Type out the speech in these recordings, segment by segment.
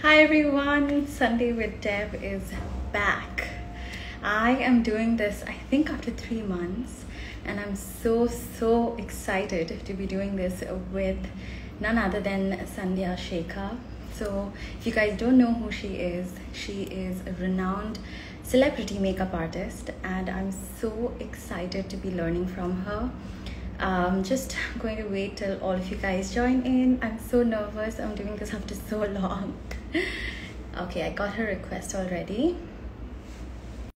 Hi everyone, Sunday with Deb is back. I am doing this, I think, after 3 months, and I'm so excited to be doing this with none other than Sandhya Shekar. So, if you guys don't know who she is a renowned celebrity makeup artist, and I'm so excited to be learning from her. Just going to wait till all of you guys join in. I'm so nervous. I'm doing this after so long. Okay, I got her request already.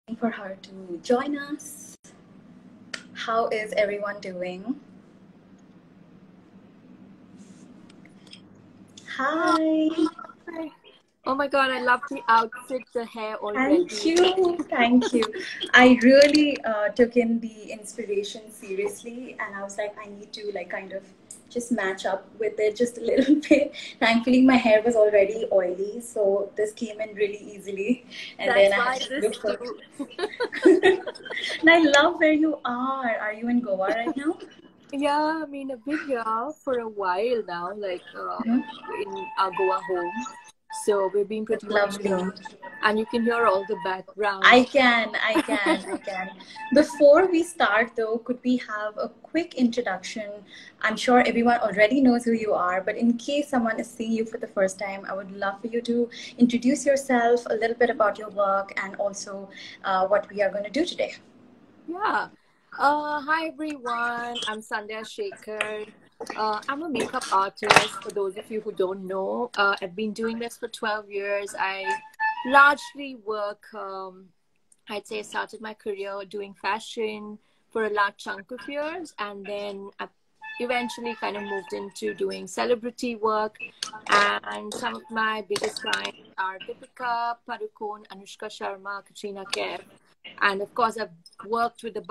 Waiting for her to join us. How is everyone doing? Hi. Hi. Oh my god, I love the outfit, the hair already. Thank you. Thank you. I really took in the inspiration seriously, and I was like, I need to kind of just match up with it just a little bit. Thankfully, my hair was already oily, so this came in really easily. And That's then I why had to this look for. too. And I love where you are. Are you in Goa right now? Yeah, I mean, I've been here for a while now, Mhm. in our Goa home. So we've been pretty That's much lovely. here. And you can hear all the background. I can. Before we start, though, could we have a quick introduction? I'm sure everyone already knows who you are, but in case someone is seeing you for the first time, I would love for you to introduce yourself, a little bit about your work, and also what we are going to do today. Yeah. Hi everyone. I'm Sandhya Shekar. I'm a makeup artist. For those of you who don't know, I've been doing this for 12 years. I largely work. I'd say I started my career doing fashion for a large chunk of years, and then I eventually kind of moved into doing celebrity work. And some of my biggest clients are Deepika, Padukone, Anushka Sharma, Katrina Kaif. And of course, I've worked with a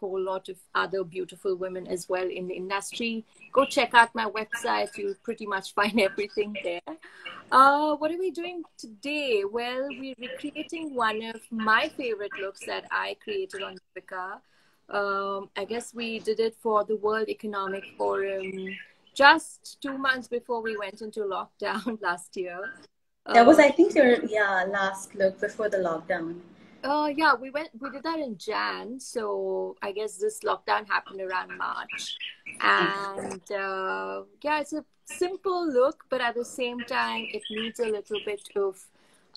whole lot of other beautiful women as well in the industry. Go check out my website. You'll pretty much find everything there. What are we doing today? Well, we're recreating one of my favorite looks that I created on Deepika. I guess we did it for the World Economic Forum just 2 months before we went into lockdown last year. That was, Uh, I think, your last look before the lockdown. yeah, we did that in Jan. So I guess this lockdown happened around March. And yeah, it's a simple look, but at the same time, it needs a little bit of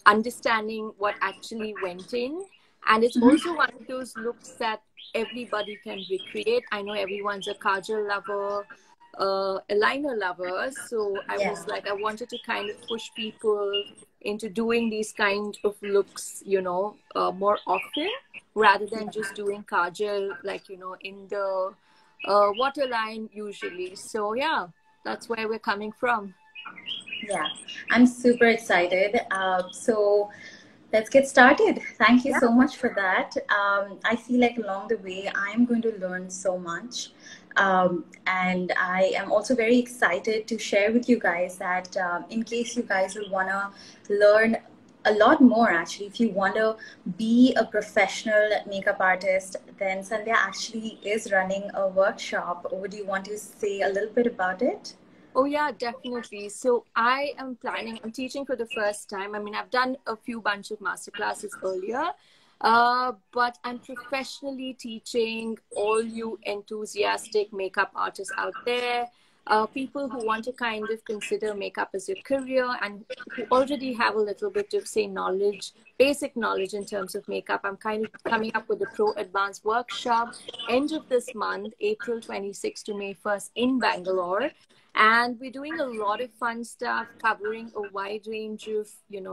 understanding what actually went in. And it's also one of those looks that everybody can recreate. I know everyone's a kajal lover, a liner lover. So I Yeah. was like, I wanted to kind of push people into doing these kind of looks, more often rather than just doing kajal, in the waterline usually. So yeah, that's where we're coming from. Yeah, I'm super excited. So let's get started. Thank you Yeah. so much for that. I feel like along the way, I'm going to learn so much. And I am also very excited to share with you guys that in case you guys will want to learn a lot more, actually, if you want to be a professional makeup artist, then Sandhya actually is running a workshop. Would you want to say a little bit about it? Oh yeah, definitely. So I'm teaching for the first time. I mean, I've done a few bunch of master classes earlier, but I'm professionally teaching all you enthusiastic makeup artists out there, people who want to kind of consider makeup as your career and who already have a little bit of, say, knowledge, basic knowledge in terms of makeup. I'm kind of coming up with a pro advanced workshop end of this month, April 26th to May 1st in Bangalore. And we're doing a lot of fun stuff, covering a wide range of,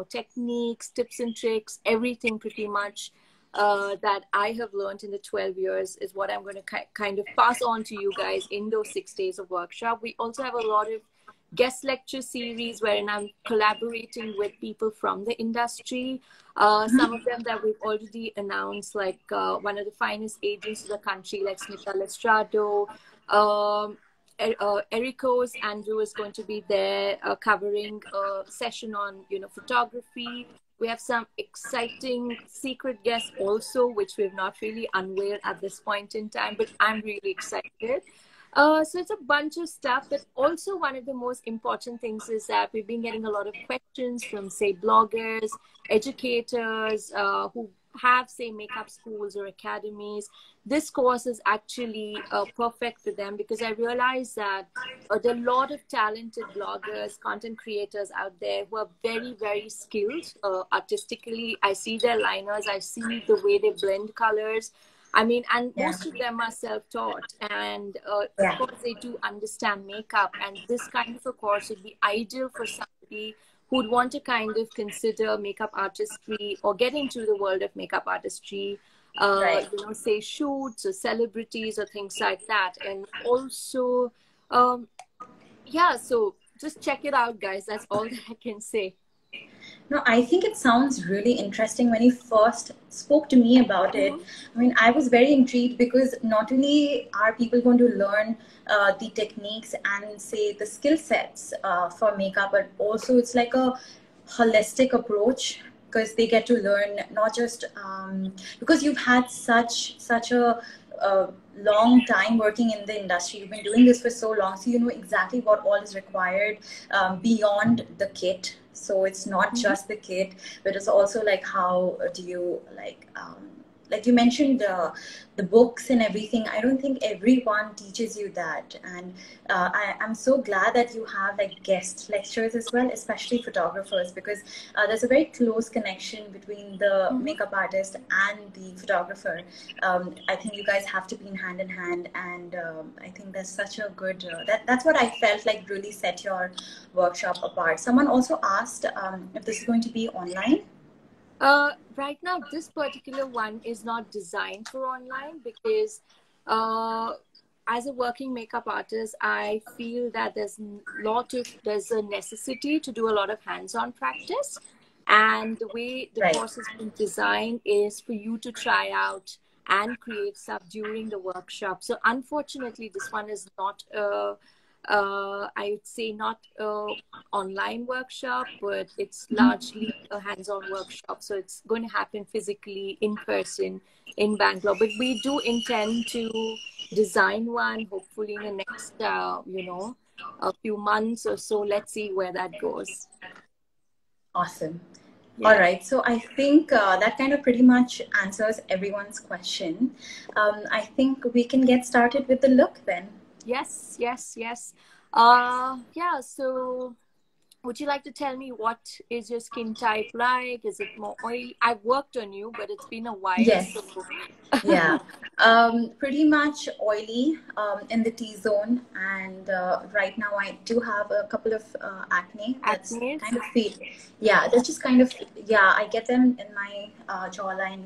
techniques, tips and tricks, everything pretty much that I have learned in the 12 years is what I'm going to kind of pass on to you guys in those 6 days of workshop. We also have a lot of guest lecture series wherein I'm collaborating with people from the industry. Some of them that we've already announced, like one of the finest agents of the country, like Smita Lestrado. Erico's Andrew is going to be there covering a session on, photography. We have some exciting secret guests also, which we've not really unveiled at this point in time, but I'm really excited. So it's a bunch of stuff, but also one of the most important things is that we've been getting a lot of questions from, say, bloggers, educators who have, say, makeup schools or academies. This course is actually perfect for them because I realize that there are a lot of talented bloggers, content creators out there who are very, very skilled artistically. I see their liners, I see the way they blend colors. I mean, and Yeah. most of them are self-taught, and of Yeah. course they do understand makeup. And this kind of a course would be ideal for somebody who'd want to kind of consider makeup artistry or get into the world of makeup artistry. Right. You know, say shoots or celebrities or things like that. And also, um, yeah. So just check it out, guys. That's all that I can say. No, I think it sounds really interesting. When you first spoke to me about it, Mm-hmm. I mean, I was very intrigued because not only are people going to learn the techniques and say the skill sets for makeup, but also it's like a holistic approach because they get to learn not just because you've had such a long time working in the industry. You've been doing this for so long, so you know exactly what all is required beyond the kit. So it's not just the kit, but it's also like how do you like you mentioned the books and everything. I don't think everyone teaches you that, and I'm so glad that you have like guest lectures as well, especially photographers, because there's a very close connection between the Mm-hmm. makeup artist and the photographer. I think you guys have to be in hand, and I think that's such a good that's what I felt like really set your workshop apart. Someone also asked if this is going to be online. Right now, this particular one is not designed for online because uh, as a working makeup artist, I feel that there's a necessity to do a lot of hands-on practice. And the way the Right. course has been designed is for you to try out and create stuff during the workshop. So unfortunately, this one is not I would say not a online workshop, but it's largely a hands-on workshop. So it's going to happen physically in person in Bangalore. But we do intend to design one, hopefully in the next, a few months or so. Let's see where that goes. Awesome. All Yeah. right. So I think that kind of pretty much answers everyone's question. I think we can get started with the look then. Yes, yes, yes. Yeah, so would you like to tell me what is your skin type like? Is it more oily? I've worked on you, but it's been a while, Yes. so Yeah. Pretty much oily in the T zone, and right now I do have a couple of acne that's acne. kind of feel. Yeah, that's just kind of yeah. I get them in my jawline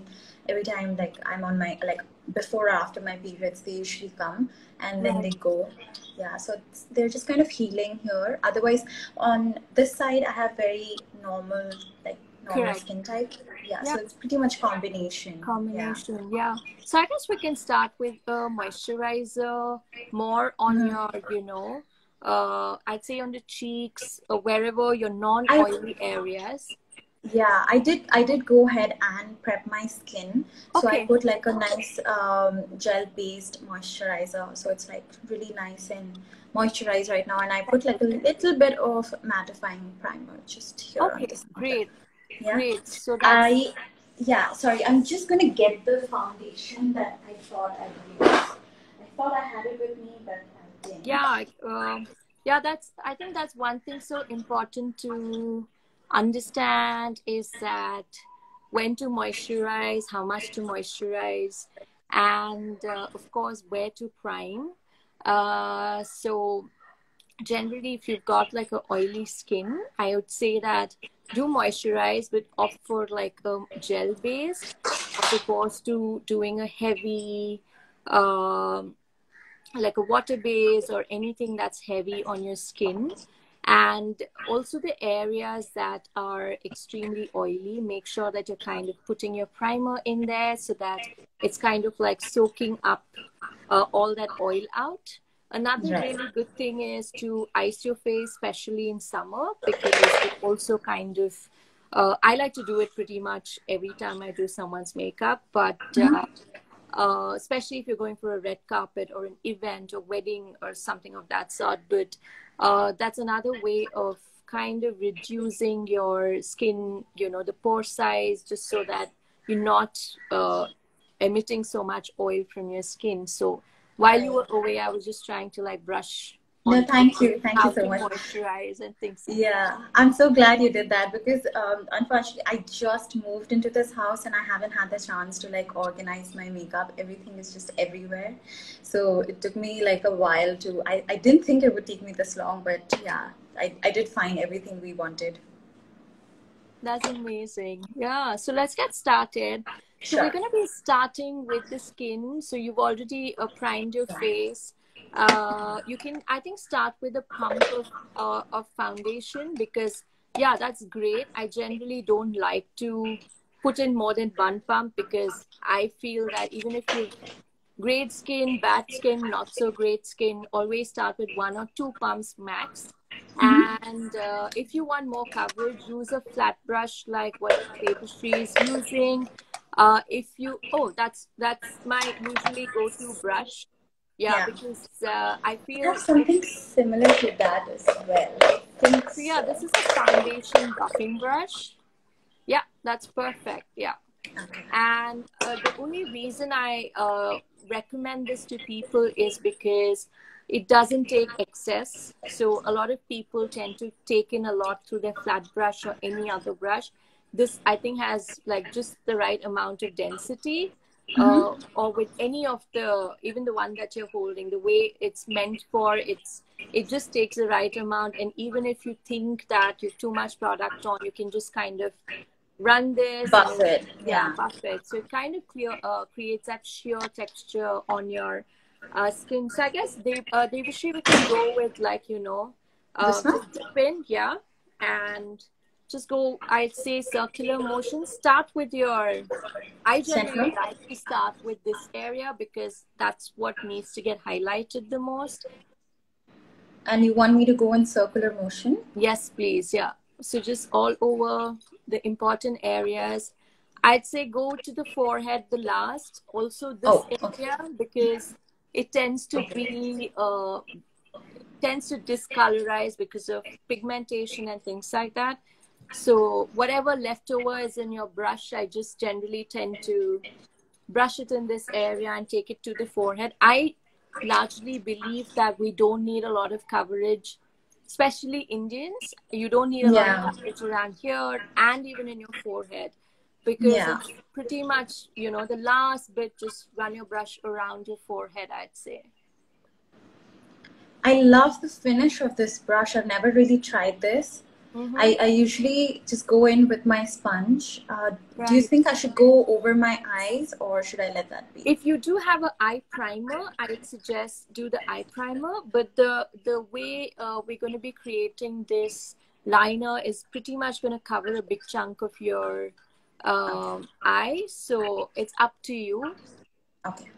every time like I'm on my like before or after my periods. They usually come and then Right. they go. Yeah, so they're just kind of healing here. Otherwise, on this side, I have very normal like normal Correct. skin type. Yeah, Yeah, so it's pretty much combination. Yeah. combination. Yeah. So I guess we can start with a moisturizer more on Mhm. your, I'd say on the cheeks or wherever your I non-oily areas. yeah, I did go ahead and prep my skin. So I Okay. put like a nice gel-based moisturizer. So it's like really nice and moisturized right now. And I put like a little bit of mattifying primer just here on the Okay. center. Great. Yeah. Great. So that's I yeah, sorry, I'm just gonna get the foundation that I thought I would use. I thought I had it with me, but I didn't. yeah. Yeah. I think that's one thing so important to understand is that when to moisturize, how much to moisturize, and of course where to prime. So generally, if you've got like a oily skin, I would say that do moisturize, but opt for like a gel based as opposed to doing a heavy, um, like a water base or anything that's heavy on your skin. And also the areas that are extremely oily, make sure that you're kind of putting your primer in there so that it's kind of like soaking up all that oil out. Another Right. really good thing is to ice your face, especially in summer, because it also kind of, I like to do it pretty much every time I do someone's makeup, but especially if you're going for a red carpet or an event or wedding or something of that sort. But that's another way of kind of reducing your skin, you know, the pore size, just so that you're not emitting so much oil from your skin. So while you were away, I was just trying to like brush No, on thank you. Thank you how so to much. moisturize and things like Yeah, I'm so glad you did that because unfortunately I just moved into this house and I haven't had the chance to like organize my makeup. Everything is just everywhere. So it took me like a while to, I didn't think it would take me this long, but yeah, I did find everything we wanted. That's amazing. Yeah. So let's get started. So we're Sure. going to be starting with the skin. So you've already primed your face. You can, I think, start with a pump of foundation because, yeah, that's great. I generally don't like to put in more than one pump because I feel that even if you've great skin, bad skin, not so great skin, always start with 1 or 2 pumps max. And if you want more coverage, use a flat brush like what Debasree is using. If you, oh, that's my usually go-to brush. Yeah, Yeah. because I I have feel if, something similar to that as well. I think so yeah, so. this is a foundation buffing brush. Yeah, that's perfect. Yeah. Okay. And the only reason I recommend this to people is because it doesn't take excess. So a lot of people tend to take in a lot through their flat brush or any other brush. This, I think, has like just the right amount of density. Or with any of the, even the one that you're holding, the way it's meant for, it just takes the right amount. And even if you think that you've too much product on, you can just kind of run this and Buff it, it. yeah, Yeah. buff it. So it kind of creates that sheer texture on your skin. So I guess Debasree, we can go with like, you know, This one? just dip in, yeah, and just go, I'd say circular motion. Start with your, I generally Central? like to start with this area because that's what needs to get highlighted the most. And you want me to go in circular motion? Yes, please. Yeah. So just all over the important areas. I'd say go to the forehead the last. Also this Oh, okay. area because it tends to be tends to discolorize because of pigmentation and things like that. So whatever leftover is in your brush, I just generally tend to brush it in this area and take it to the forehead. I largely believe that we don't need a lot of coverage, especially Indians. You don't need a lot of Yeah. coverage around here and even in your forehead because Yeah. it's pretty much, you know, the last bit, just run your brush around your forehead, I'd say. I love the finish of this brush. I've never really tried this. Mm-hmm. I usually just go in with my sponge. Do you Right. think I should go over my eyes or should I let that be? If you do have an eye primer, I would suggest do the eye primer. But the way we're going to be creating this liner is pretty much going to cover a big chunk of your eye. So it's up to you. Okay.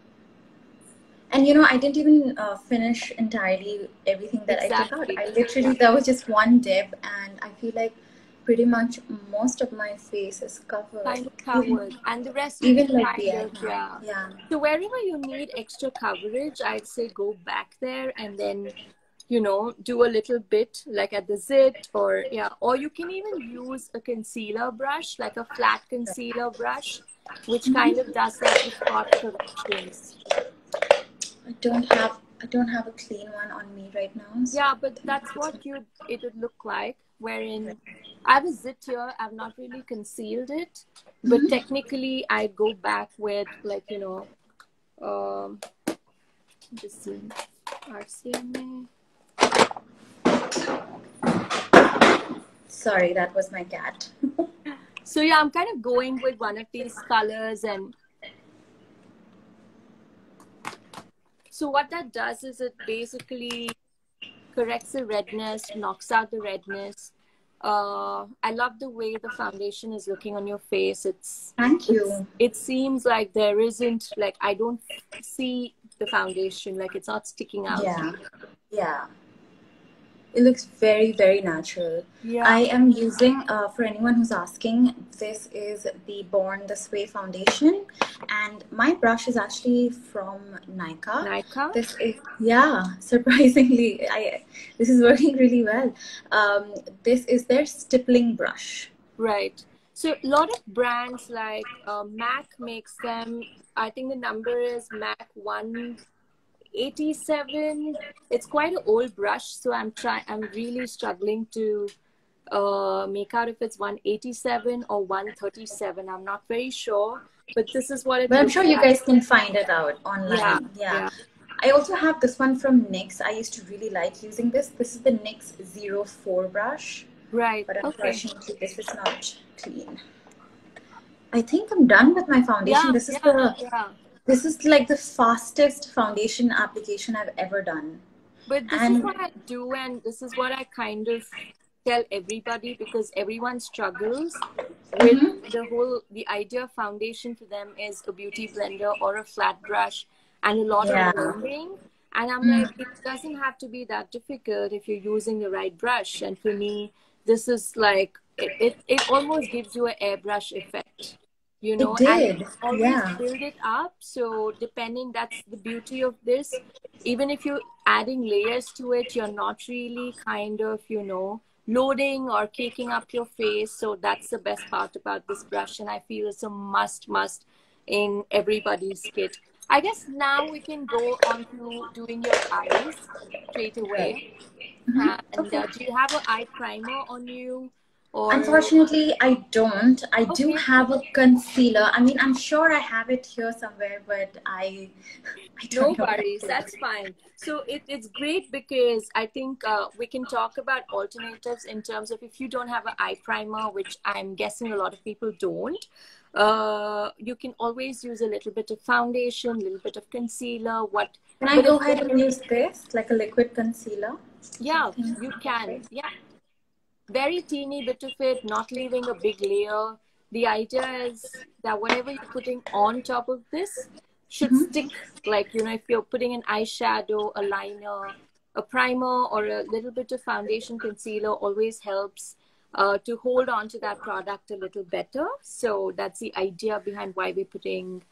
And you know, I didn't even finish entirely everything that I took out. Exactly. I literally, there was just one dip, and I feel like pretty much most of my face is covered. Kind of covered. And the rest you Even can like kind the of, eyeliner. yeah. Yeah. So wherever you need extra coverage, I'd say go back there and then, you know, do a little bit like at the zit or, yeah. Or you can even use a concealer brush, like a flat concealer brush, which kind of does like the spot corrections. I don't have a clean one on me right now. So. Yeah, but that's what it would look like. Wherein I have a zit here, I've not really concealed it, but technically I go back with like, you know, just see RCMA. Sorry, that was my cat. So yeah, I'm kind of going with one of these colors, and so what that does is it basically corrects the redness, knocks out the redness. I love the way the foundation is looking on your face. Thank you. It seems like there isn't, like, I don't see the foundation, like it's not sticking out. Yeah. Yeah. It looks very, very natural. Yeah. I am using, for anyone who's asking, this is the Born This Way foundation, and my brush is actually from Nykaa. Nika? This is, yeah, surprisingly, this is working really well. This is their stippling brush. Right. So a lot of brands like MAC makes them, I think the number is MAC 187. It's quite an old brush, so I'm really struggling to make out if it's 187 or 137. I'm not very sure, but this is what it But I'm looks sure you like. guys can find it out Yeah, online. Yeah. yeah. I also have this one from NYX. I used to really like using this. This is the NYX 04 brush. Right. But Okay. unfortunately, this is not clean. I think I'm done with my foundation. Yeah. This is like the fastest foundation application I've ever done. But this is what I do, and this is what I kind of tell everybody, because everyone struggles with the idea of foundation for them is a beauty blender or a flat brush and a lot of blending. And I'm like, it doesn't have to be that difficult if you're using the right brush. And for me, this is like, it almost gives you an airbrush effect, you know, It did. and always build it up. So depending, that's the beauty of this. Even if you're adding layers to it, you're not really kind of, you know, loading or caking up your face. So that's the best part about this brush. And I feel it's a must in everybody's kit. I guess now we can go on to doing your eyes straight away. And do you have an eye primer on you? Or... Unfortunately, I don't. I do have a concealer. I mean, I'm sure I have it here somewhere, but I don't know. No worries, that's fine. So it's great because I think we can talk about alternatives in terms of if you don't have an eye primer, which I'm guessing a lot of people don't. You can always use a little bit of foundation, a little bit of concealer. Can I go ahead and use this, like a liquid concealer? Yeah, you can. Yeah. Very teeny bit of it, not leaving a big layer. The idea is that whatever you're putting on top of this should stick. Like, you know, if you're putting an eyeshadow, a liner, a primer, or a little bit of foundation, concealer always helps to hold on to that product a little better. So that's the idea behind why we're putting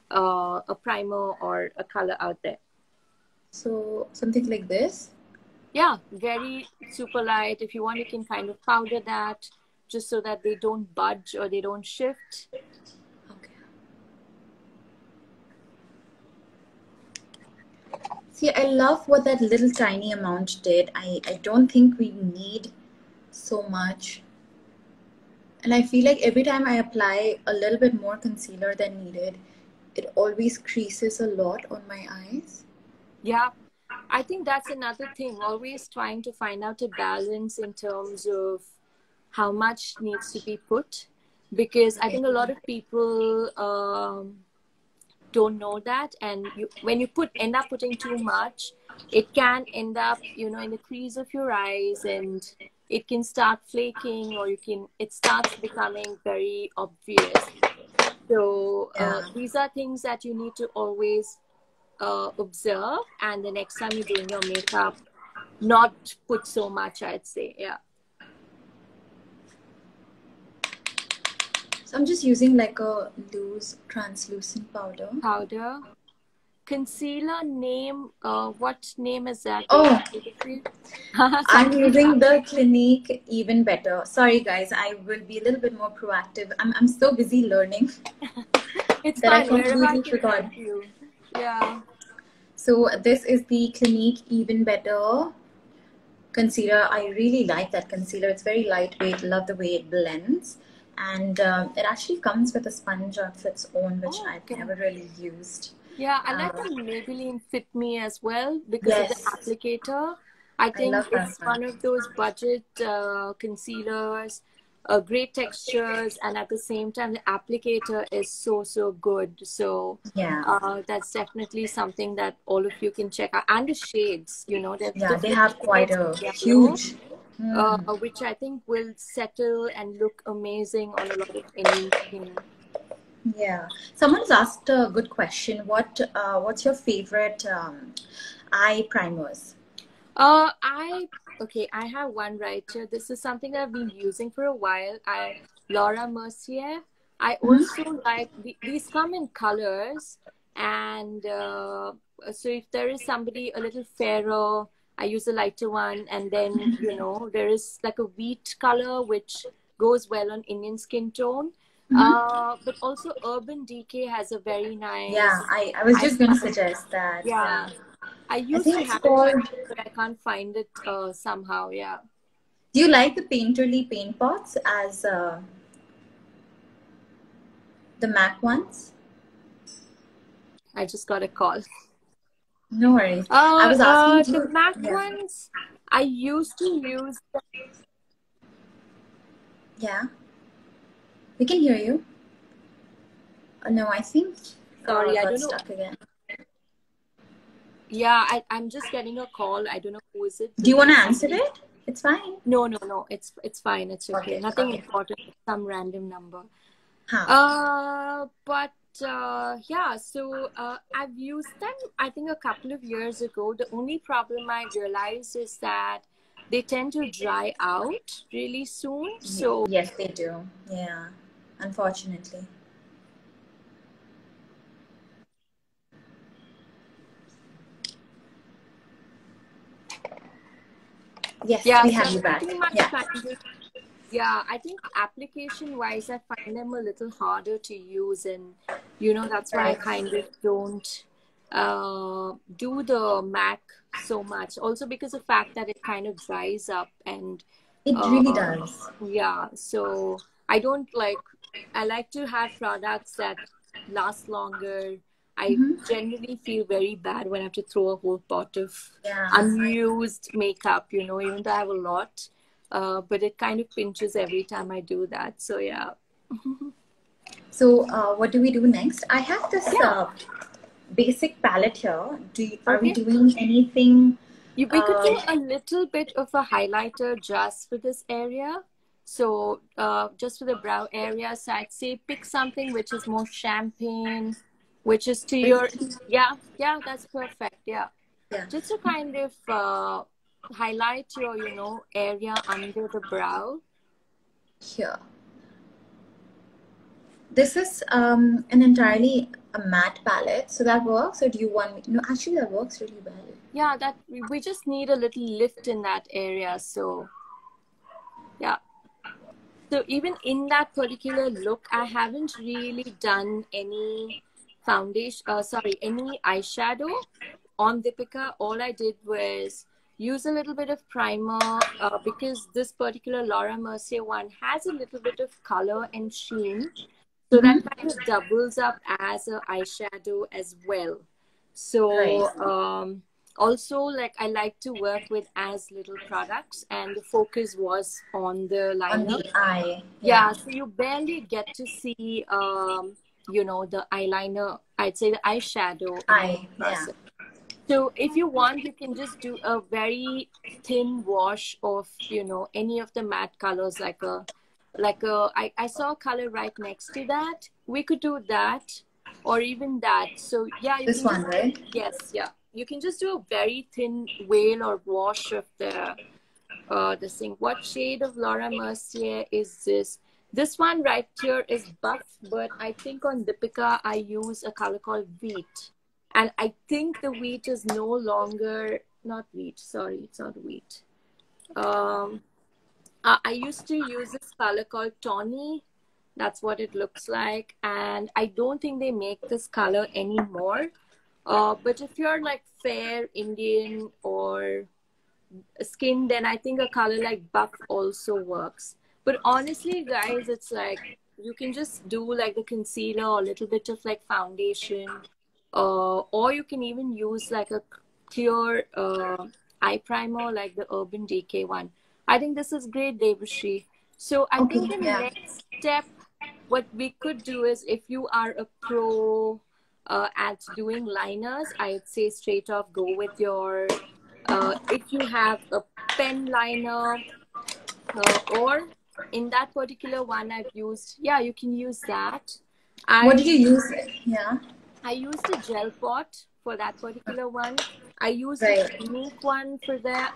a primer or a color out there. So something like this? Yeah, very super light. If you want, you can kind of powder that just so that they don't budge or they don't shift. Okay. See, I love what that little tiny amount did. I don't think we need so much. And I feel like every time I apply a little bit more concealer than needed, it always creases a lot on my eyes. Yeah. I think that's another thing, always trying to find out a balance in terms of how much needs to be put, because I think a lot of people don't know that, and when you end up putting too much, it can end up, you know, in the crease of your eyes, and it can start flaking, or it starts becoming very obvious. So these are things that you need to always observe, and the next time you're doing your makeup, not put so much, I'd say. Yeah. So I'm just using like a loose translucent powder. Concealer name, what name is that? Oh, I'm using the Clinique Even Better. Sorry guys, I will be a little bit more proactive. I'm so busy learning. It's that fine. I completely forgot. Yeah. So this is the Clinique Even Better concealer. I really like that concealer. It's very lightweight. Love the way it blends. And it actually comes with a sponge of its own, which I've never really used. Yeah, I like the Maybelline Fit Me as well because of the applicator. I think it's one of those budget concealers, great textures, and at the same time the applicator is so good. So that's definitely something that all of you can check out. And the shades, you know, they have quite a huge which I think will settle and look amazing on a lot of anything. Yeah, someone's asked a good question. What's your favorite eye primers? Eye Okay, I have one right here. This is something I've been using for a while. Laura Mercier. I also like these come in colors, and so if there is somebody a little fairer, I use a lighter one, and then there is like a wheat color which goes well on Indian skin tone. But also Urban Decay has a very Yeah, nice I was just going to eyeshadow. suggest that. Yeah, Yeah. I I used think to it's have it, called. but I can't find it somehow. Yeah. Do you like the Painterly paint pots as the MAC ones? I just got a call. No worries. I was asking The you. MAC Yeah. ones, I used to use. Yeah. We can hear you. No, I think Sorry, I got don't know. stuck again. Yeah, I'm just getting a call. I don't know who is it. Do you want to answer Somebody. it? It's fine. No. It's fine. It's okay. Okay. Nothing Okay. important. Some random number. Huh. Yeah. So I've used them. I think a couple of years ago. The only problem I realized is that they tend to dry out really soon. So Yes, they do. Yeah. Unfortunately. Yes, yeah. we So have I'm you back. pretty much Yeah. kind of. Yeah, I think application wise, I find them a little harder to use, and that's why I Right. kind of don't do the MAC so much. Also because of the fact that it kind of dries up, and It really does. yeah, so I don't like. I like to have products that last longer. I generally feel very bad when I have to throw a whole pot of Yeah. unused makeup, even though I have a lot. But it kind of pinches every time I do that. So yeah. So, what do we do next? I have this Yeah. basic palette here. Are we Okay. doing anything? We could do a little bit of a highlighter just for this area. So just for the brow area. So I'd say pick something which is more champagne, which is to your, yeah, that's perfect. Yeah. Yeah. Just to kind of highlight your, area under the brow. Here. This is an entirely a matte palette, so that works. Or do you want me? No, actually, that works really well. Yeah, that we just need a little lift in that area. So yeah. So even in that particular look, I haven't really done any foundation, any eyeshadow on Deepika. All I did was use a little bit of primer because this particular Laura Mercier one has a little bit of color and sheen. So that kind of doubles up as an eyeshadow as well. So also, like, I like to work with as little products, and the focus was on the liner. On the eye. Yeah, so you barely get to see, the eyeliner, I'd say the eyeshadow. Eye. Yeah. So if you want, you can just do a very thin wash of, any of the matte colors, I saw a color right next to that. We could do that, or even that. So yeah, you This can one, just, right? yes, yeah. You can just do a very thin veil or wash of the this thing. What shade of Laura Mercier is this? This one right here is buff, but I think on Deepika I use a color called wheat. And I think the wheat is no longer, not wheat, sorry, it's not wheat. I used to use this color called tawny. That's what it looks like. And I don't think they make this color anymore. But if you're like fair Indian or skin, then I think a color like buff also works. But honestly, guys, it's like you can just do like the concealer or a little bit of like foundation. Or you can even use like a clear eye primer like the Urban Decay one. I think this is great, Debasree. So I think the next step, what we could do is, if you are a pro at doing liners, I'd say straight off go with your, if you have a pen liner, or in that particular one I've used, yeah, you can use that. What did you use? Yeah. I used a gel pot for that particular one. I use the Right. Clinique one for that,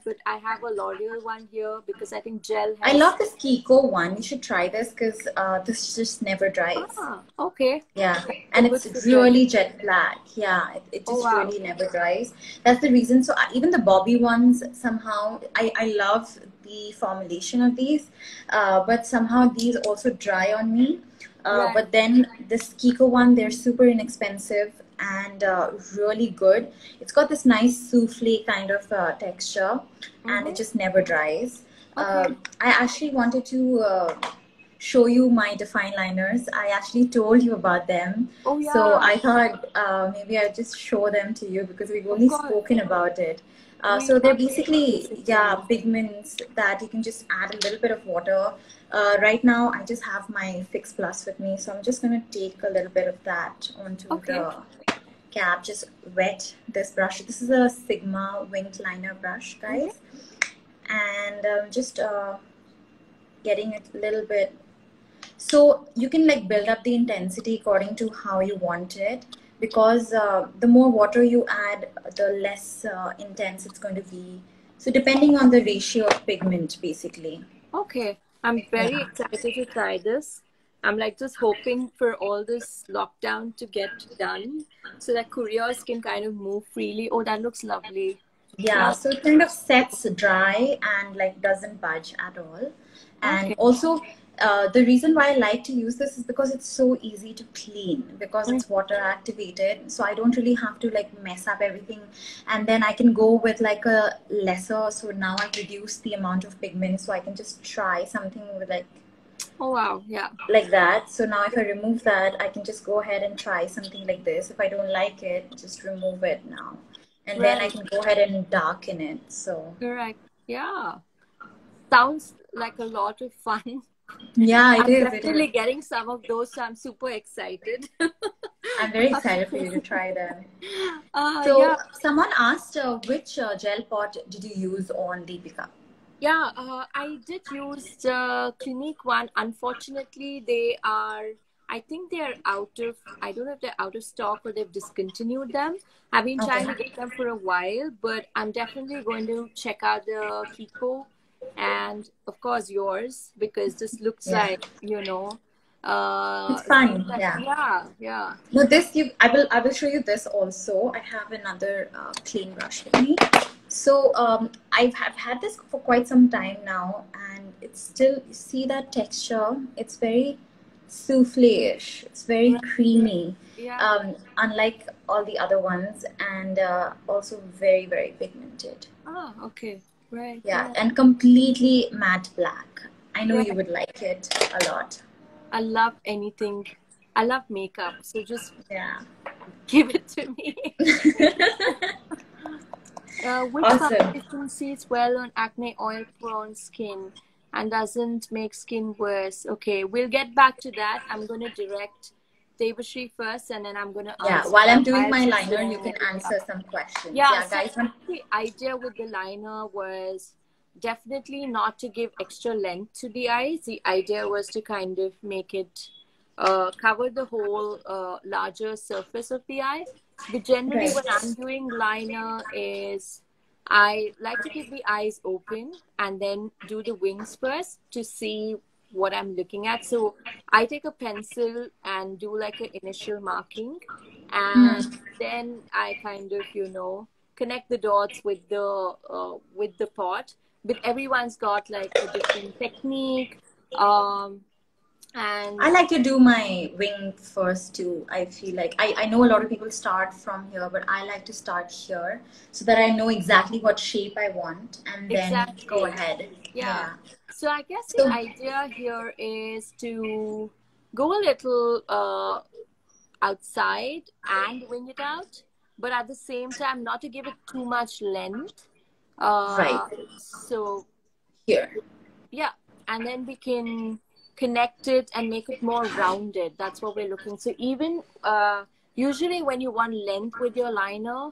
but I have a L'Oreal one here because I think gel I has. love this Kiko one. You should try this because this just never dries. Ah, okay. Yeah, So and good it's to hear. really jet black. Yeah, it Oh just wow. really never dries. That's the reason. So even the Bobby ones, somehow, I love the formulation of these, but somehow these also dry on me. Right. But then this Kiko one, they're super inexpensive and really good. It's got this nice souffle kind of texture, and it Mm-hmm. just never dries. Okay. I actually wanted to show you my define liners. I actually told you about them. Oh So yeah. I thought maybe I'd just show them to you because we've Of only course. spoken about it. We So they're love basically, yeah, visiting. pigments that you can just add a little bit of water. Right now, I just have my Fix Plus with me. So I'm just going to take a little bit of that onto Okay. the cap, just wet this brush. This is a Sigma winged liner brush, Mm-hmm. guys. And just getting it a little bit, so you can like build up the intensity according to how you want it, because the more water you add, the less intense it's going to be. So depending on the ratio of pigment, basically. Okay. I'm very Yeah. excited to try this. I'm like just hoping for all this lockdown to get done so that couriers can kind of move freely. Oh, that looks lovely. Yeah, Yeah. so it kind of sets dry and like doesn't budge at all. And Okay. also, the reason why I like to use this is because it's so easy to clean because Mm. it's water activated. So I don't really have to like mess up everything. And then I can go with like a lesser. So now I've reduced the amount of pigment, so I can just try something with Oh wow. Yeah. like that. So now if I remove that, I can just go ahead and try something like this. If I don't like it, just remove it now. And then I Right. can go ahead and darken it. So Correct. Yeah. Sounds like a lot of fun. yeah, it I'm is. It is. definitely getting some of those, so I'm super excited. I'm very excited for you to try them. Yeah, So someone asked which gel pot did you use on Deepika? yeah. I did use the Clinique one. Unfortunately, I think they are out of. I don't know if they're out of stock or they've discontinued them. I've been Okay. trying to get them for a while, but I'm definitely going to check out the Kiko and of course yours because this looks Yeah. like It's seems fun. like Yeah. yeah, yeah. No, this you. I will show you this also. I have another clean brush with me. So I've have had this for quite some time now, and it's still, you see that texture. It's very souffle-ish. It's very Right. creamy, Yeah. unlike all the other ones, and also very very pigmented. Ah, okay. Right. Yeah, Yeah. and completely matte black. I know Yeah. you would like it a lot. I love anything. I love makeup. So just Yeah. give it to me. Which Awesome. foundation sits well on acne oil prone skin and doesn't make skin worse? Okay, we'll get back to that. I'm going to direct Debasree first and then I'm going to Yeah, answer while I'm doing while my she's liner, you filling can it up. answer some questions. Yeah, Yeah, so guys. the idea with the liner was definitely not to give extra length to the eyes. The idea was to kind of make it cover the whole larger surface of the eye. But generally, Right. what I'm doing liner is I like to keep the eyes open and then do the wings first to see what I'm looking at. So I take a pencil and do like an initial marking, and Mm. then I kind of connect the dots with the pot. But everyone's got like a different technique. I And like to do my wing first too. I feel like I know a lot of people start from here, but I like to start here so that I know exactly what shape I want and then go exactly, ahead. yeah. Yeah. So I guess the So, idea here is to go a little outside and wing it out, but at the same time not to give it too much length. right So here. yeah, and then we can connect it and make it more rounded. That's what we're looking. So even usually when you want length with your liner,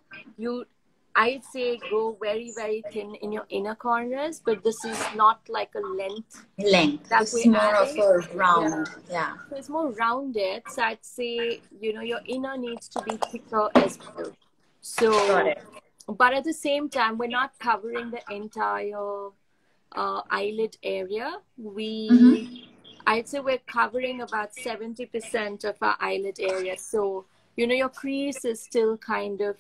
I'd say go very, very thin in your inner corners, but this is not like a length Length. that This is we're more of adding. a Yeah. round. Yeah. So it's more rounded. So I'd say, your inner needs to be thicker as well. Got So, it. but at the same time, we're not covering the entire eyelid area. I'd say we're covering about 70% of our eyelid area. So, your crease is still kind of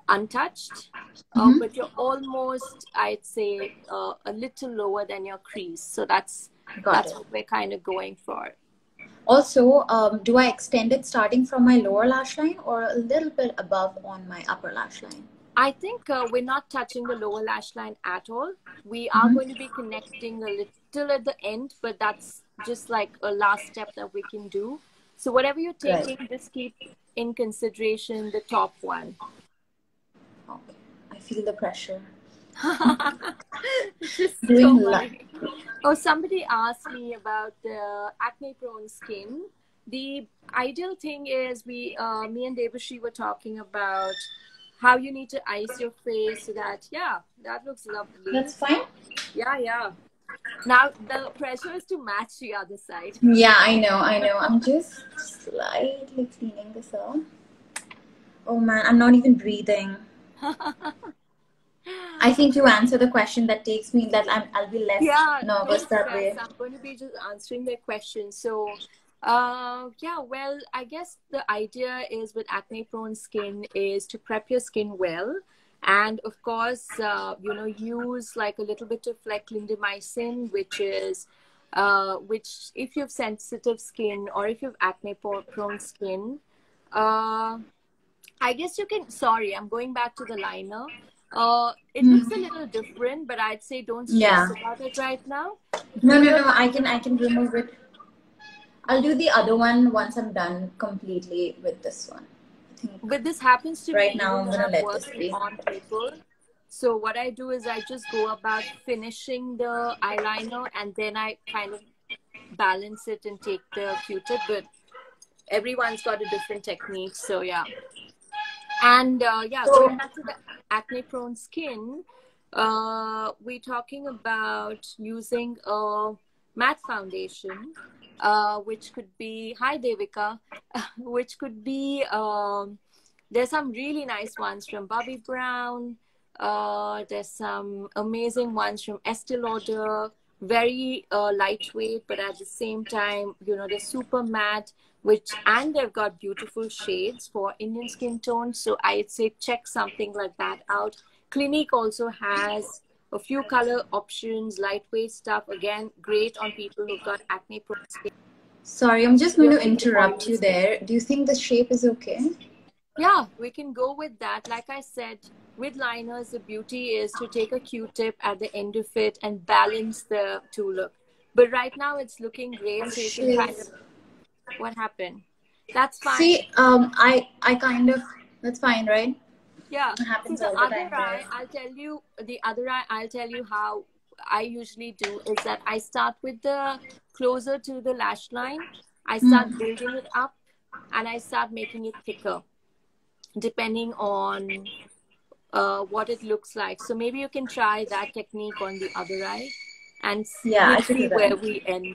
untouched, but you're almost, I'd say, a little lower than your crease. So that's Got it. what we're kind of going for. Also, do I extend it starting from my lower lash line or a little bit above on my upper lash line? I think we're not touching the lower lash line at all. We are going to be connecting a little at the end, but that's just like a last step that we can do. So whatever you're taking, just keep in consideration the top one. Okay. I feel the pressure. Just don't worry. Oh, somebody asked me about the acne-prone skin. The ideal thing is me and Debasree were talking about how you need to ice your face so that, that looks lovely. That's fine. Yeah. Now the pressure is to match the other side. Yeah, I know. I'm just slightly cleaning this up. Oh man, I'm not even breathing. I think you answer the question that takes me that I'll be less nervous that way. I'm going to be just answering their questions. So, well, I guess the idea is with acne-prone skin is to prep your skin well. And of course, use like a little bit of like clindamycin, which is, which if you have sensitive skin or if you have acne-prone skin, I guess you can, sorry, I'm going back to the liner. It looks a little different, but I'd say don't stress about it right now. No, I can remove it. I'll do the other one once I'm done completely with this one. I think but this happens to right me now. I'm when gonna I'm let this working be. on people. So what I do is I just go about finishing the eyeliner and then I kind of balance it and take the Q-tip. But everyone's got a different technique, so yeah. And going back to the acne-prone skin, we're talking about using a matte foundation, which could be, hi Devika, which could be, there's some really nice ones from Bobbi Brown. There's some amazing ones from Estee Lauder, very lightweight, but at the same time, they're super matte, and they've got beautiful shades for Indian skin tone. So I'd say check something like that out. Clinique also has a few color options, lightweight stuff. Again, great on people who've got acne-prone skin. Sorry, I'm just going to interrupt you there. Do you think the shape is okay? Yeah, we can go with that. Like I said, with liners, the beauty is to take a Q-tip at the end of it and balance the two look. But right now it's looking great, so you can kind of... What happened? That's fine. See, I kind of... That's fine, right? Yeah. It happens So all the time, right? I'll tell you how I usually do is that I start with the closer to the lash line. I start building it up and I start making it thicker, depending on what it looks like. So maybe you can try that technique on the other eye and see where we end.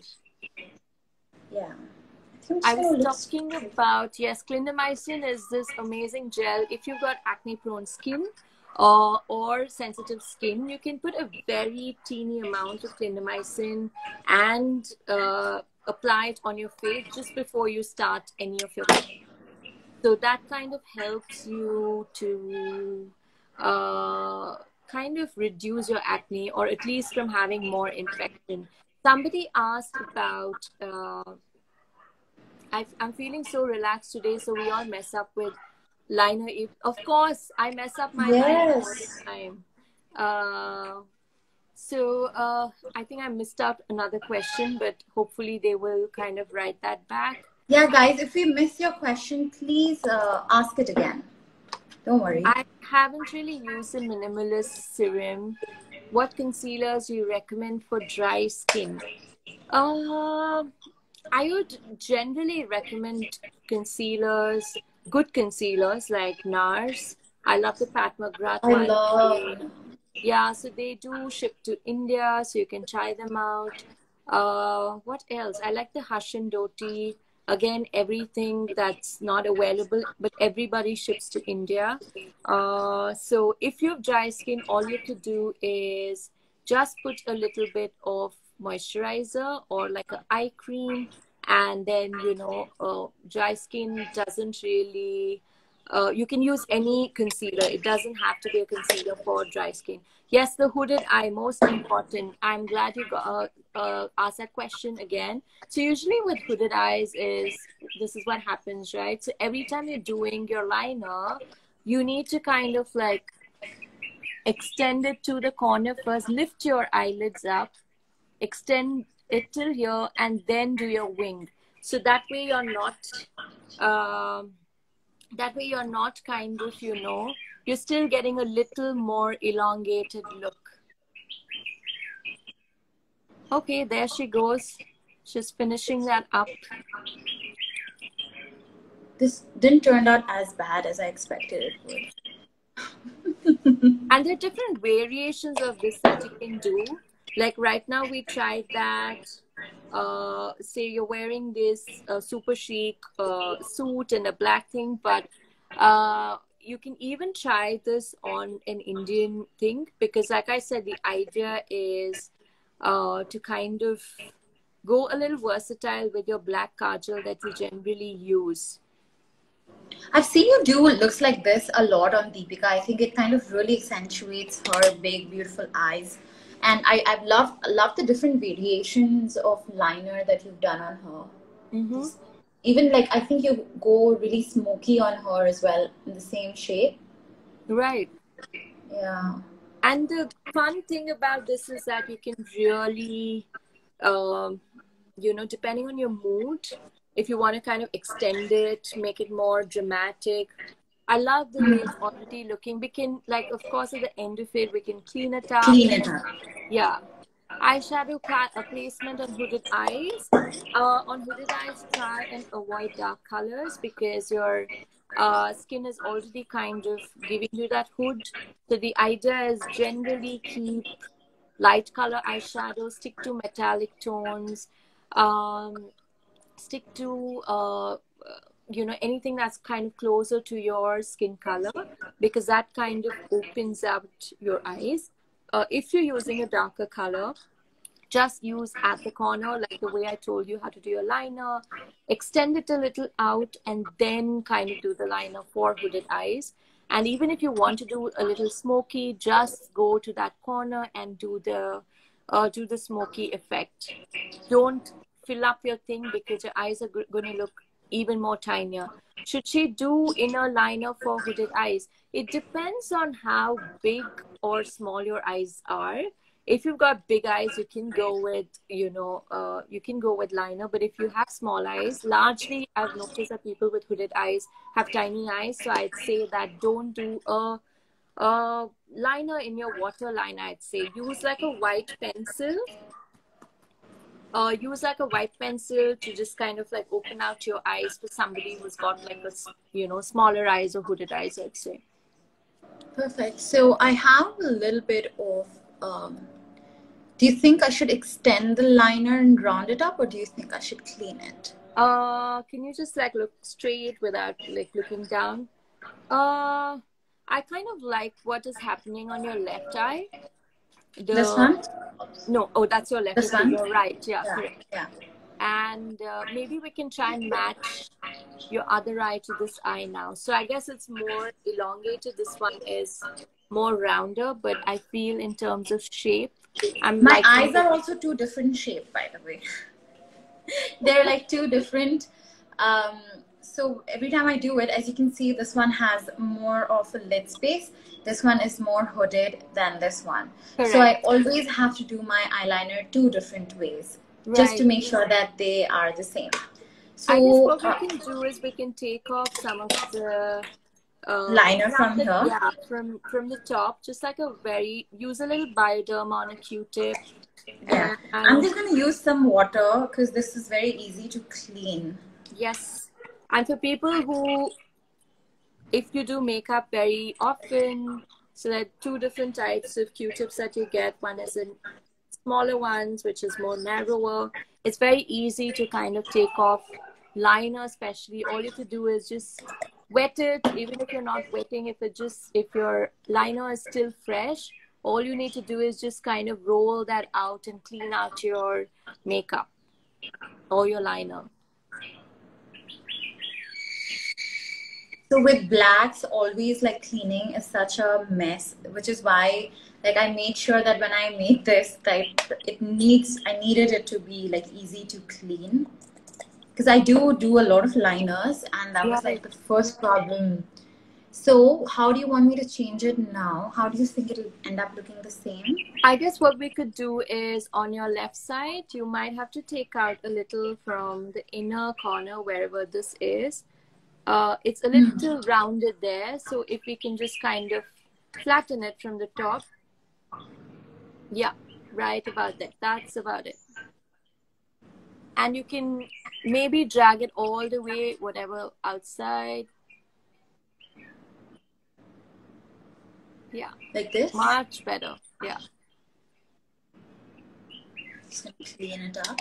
Yeah. I was talking about, clindamycin is this amazing gel. If you've got acne-prone skin or sensitive skin, you can put a very teeny amount of clindamycin and apply it on your face just before you start any of your makeup. So that kind of helps you to kind of reduce your acne, or at least from having more infection. Somebody asked about... I'm feeling so relaxed today, so we all mess up with liner. Of course, I mess up my liner all the time. I think I missed out another question, but hopefully they will kind of write that back. Yeah, guys, if we miss your question, please ask it again. Don't worry. I haven't really used a minimalist serum. What concealers do you recommend for dry skin? I would generally recommend concealers, good concealers like NARS. I love the Pat McGrath one. Yeah, so they do ship to India, so you can try them out. What else? I like the Hush and Doty. Again, everything that's not available, but everybody ships to India. So if you have dry skin, all you have to do is just put a little bit of moisturizer or like an eye cream, and then dry skin doesn't really. You can use any concealer. It doesn't have to be a concealer for dry skin. Yes, the hooded eye, most important. I'm glad you got asked that question again. So usually with hooded eyes this is what happens, right? So every time you're doing your liner, you need to kind of like extend it to the corner first, lift your eyelids up, extend it till here, and then do your wing. So that way you're not kind of, you're still getting a little more elongated look. Okay, there she goes. She's finishing that up. This didn't turn out as bad as I expected it would. And there are different variations of this that you can do. Like right now we tried that. Say you're wearing this super chic suit and a black thing, but you can even try this on an Indian thing, because like I said, the idea is to kind of go a little versatile with your black kajal that you generally use. I've seen you do looks like this a lot on Deepika. I think it kind of really accentuates her big, beautiful eyes. And I've loved the different variations of liner that you've done on her. Mm-hmm. Even like, I think you go really smoky on her as well, in the same shade. Right. Yeah. And the fun thing about this is that you can really, depending on your mood, if you want to kind of extend it, make it more dramatic. I love the way it's already looking. We can, like, of course, at the end of it, we can clean it up. Clean it up. Yeah. Eyeshadow placement on hooded eyes. On hooded eyes, try and avoid dark colors, because your skin is already kind of giving you that hood. So the idea is generally keep light color eyeshadow, stick to metallic tones, stick to anything that's kind of closer to your skin color, because that kind of opens up your eyes. If you're using a darker color, just use at the corner, like the way I told you how to do your liner. Extend it a little out and then kind of do the liner for hooded eyes. And even if you want to do a little smoky, just go to that corner and do the smoky effect. Don't fill up your thing, because your eyes are going to look even more tinier. Should she do inner liner for hooded eyes? It depends on how big or small your eyes are. If you've got big eyes, you can go with liner. But if you have small eyes, largely I've noticed that people with hooded eyes have tiny eyes. So I'd say that don't do a liner in your waterline. I'd say use like a white pencil. Use like a white pencil to just kind of like open out your eyes for somebody who's got like a smaller eyes or hooded eyes, I'd say. Perfect. So I have a little bit of do you think I should extend the liner and round it up, or do you think I should clean it? Can you just like look straight without like looking down? I kind of like what is happening on your left eye. This one? No, that's your left. This one? You're right. Yeah, correct. Yeah. And maybe we can try and match your other eye to this eye now. So I guess it's more elongated. This one is more rounder, but I feel in terms of shape, my eyes are also two different shapes, by the way. They're like two different. So every time I do it, as you can see, this one has more of a lid space. This one is more hooded than this one. Correct. So I always have to do my eyeliner two different ways, right, just to make sure that they are the same. So I guess what we can do is we can take off some of the liner from here. Yeah, from the top, just like use a little Bioderma on a Q-tip. Yeah, I'm just going to use some water because this is very easy to clean. Yes, and for people who, if you do makeup very often, so there are two different types of Q-tips that you get. One is in smaller ones, which is more narrower. It's very easy to kind of take off liner especially, all you have to do is just wet it. Even if you're not wetting, if your liner is still fresh, all you need to do is just kind of roll that out and clean out your makeup or your liner. So with blacks, always like cleaning is such a mess, which is why like I made sure that when I made this, like I needed it to be like easy to clean, because I do a lot of liners, and that was like the first problem. So how do you want me to change it now? How do you think it'll end up looking the same? I guess what we could do is on your left side, you might have to take out a little from the inner corner, wherever this is. It's a little rounded there. So if we can just kind of flatten it from the top. Yeah, right about that. That's about it. And you can maybe drag it all the way, whatever, outside. Yeah. Like this? Much better. Yeah. Just gonna clean it up.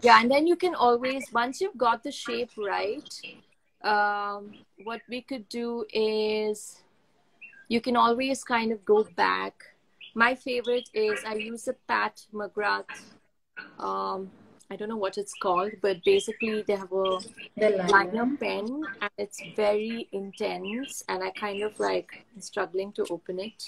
Yeah, and then you can always, once you've got the shape right, what we could do is you can always kind of go back. My favorite is I use a Pat McGrath. I don't know what it's called, but basically they have a liner pen, and it's very intense, and I kind of like struggling to open it.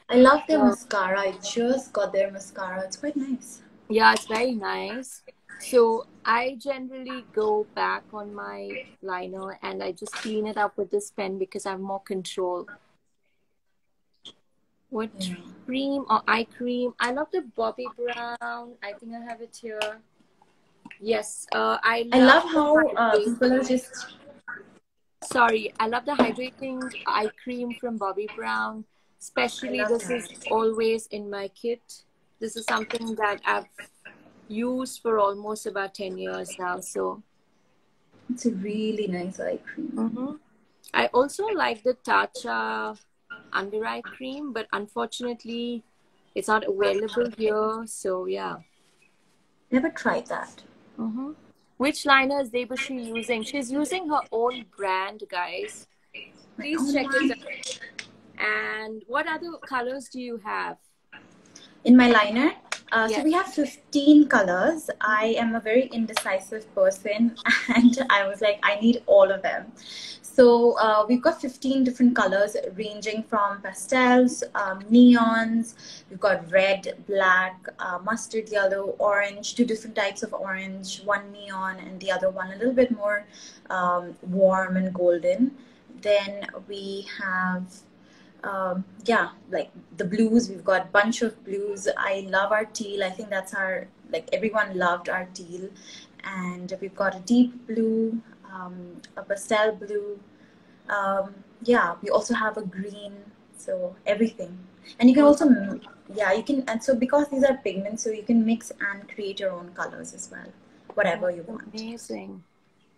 I love their mascara. I just got their mascara. It's quite nice. Yeah, it's very nice. So I generally go back on my liner and I just clean it up with this pen because I have more control. What cream or eye cream? I love the Bobbi Brown. I think I have it here. Yes, I love how people are just... Sorry, I love the hydrating eye cream from Bobbi Brown. Especially this is always in my kit. This is something that I've used for almost about 10 years now. So it's a really nice eye cream. I also like the Tatcha under eye cream, but unfortunately it's not available here. So yeah. Never tried that. Which liner is Debasree using? She's using her own brand, guys. Please check it out. And what other colors do you have? In my liner? Yes. So we have 15 colors. I am a very indecisive person, and I was like, I need all of them. So we've got 15 different colors ranging from pastels, neons, we've got red, black, mustard yellow, orange, 2 different types of orange, one neon and the other one a little bit more warm and golden. Then we have like the blues. We've got a bunch of blues. I love our teal. I think that's our, like, everyone loved our teal. And we've got a deep blue, a pastel blue. We also have a green. So everything. And you can also, you can, and so because these are pigments, so you can mix and create your own colors as well, whatever you want. Amazing.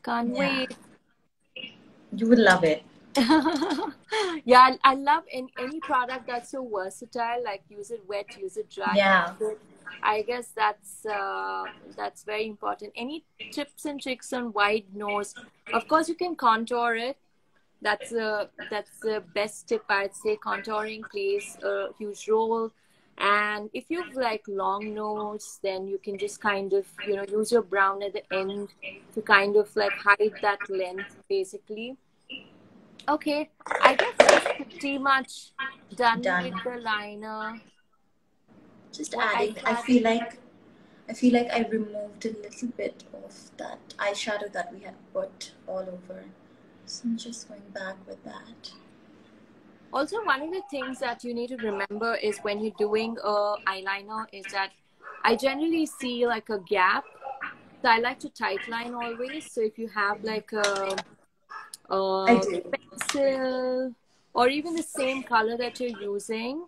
Can't wait. You would love it. Yeah, I love any product that's so versatile, like use it wet, use it dry. Yeah. I guess that's very important. Any tips and tricks on wide nose? Of course, you can contour it. That's the best tip, I'd say. Contouring plays a huge role. And if you've like long nose, then you can just kind of, use your brown at the end to kind of like hide that length, basically. Okay, I guess it's pretty much done with the liner. Just adding. I feel like I removed a little bit of that eyeshadow that we had put all over. So I'm just going back with that. Also, one of the things that you need to remember is when you're doing a eyeliner is that I generally see like a gap. So I like to tightline always. So if you have like a pencil or even the same color that you're using.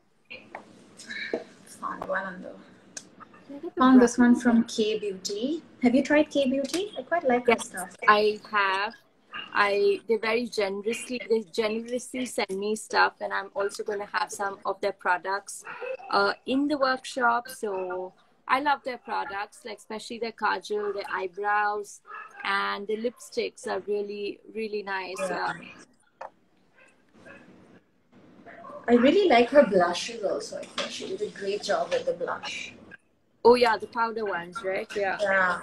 Found this one from K Beauty. Have you tried K Beauty? I quite like her stuff. I have. They generously send me stuff, and I'm also going to have some of their products in the workshop. So I love their products, like especially their kajal, their eyebrows, and the lipsticks are really, really nice. Yeah. I really like her blushes also. I think she did a great job with the blush. Oh yeah, the powder ones, right? Yeah. Yeah,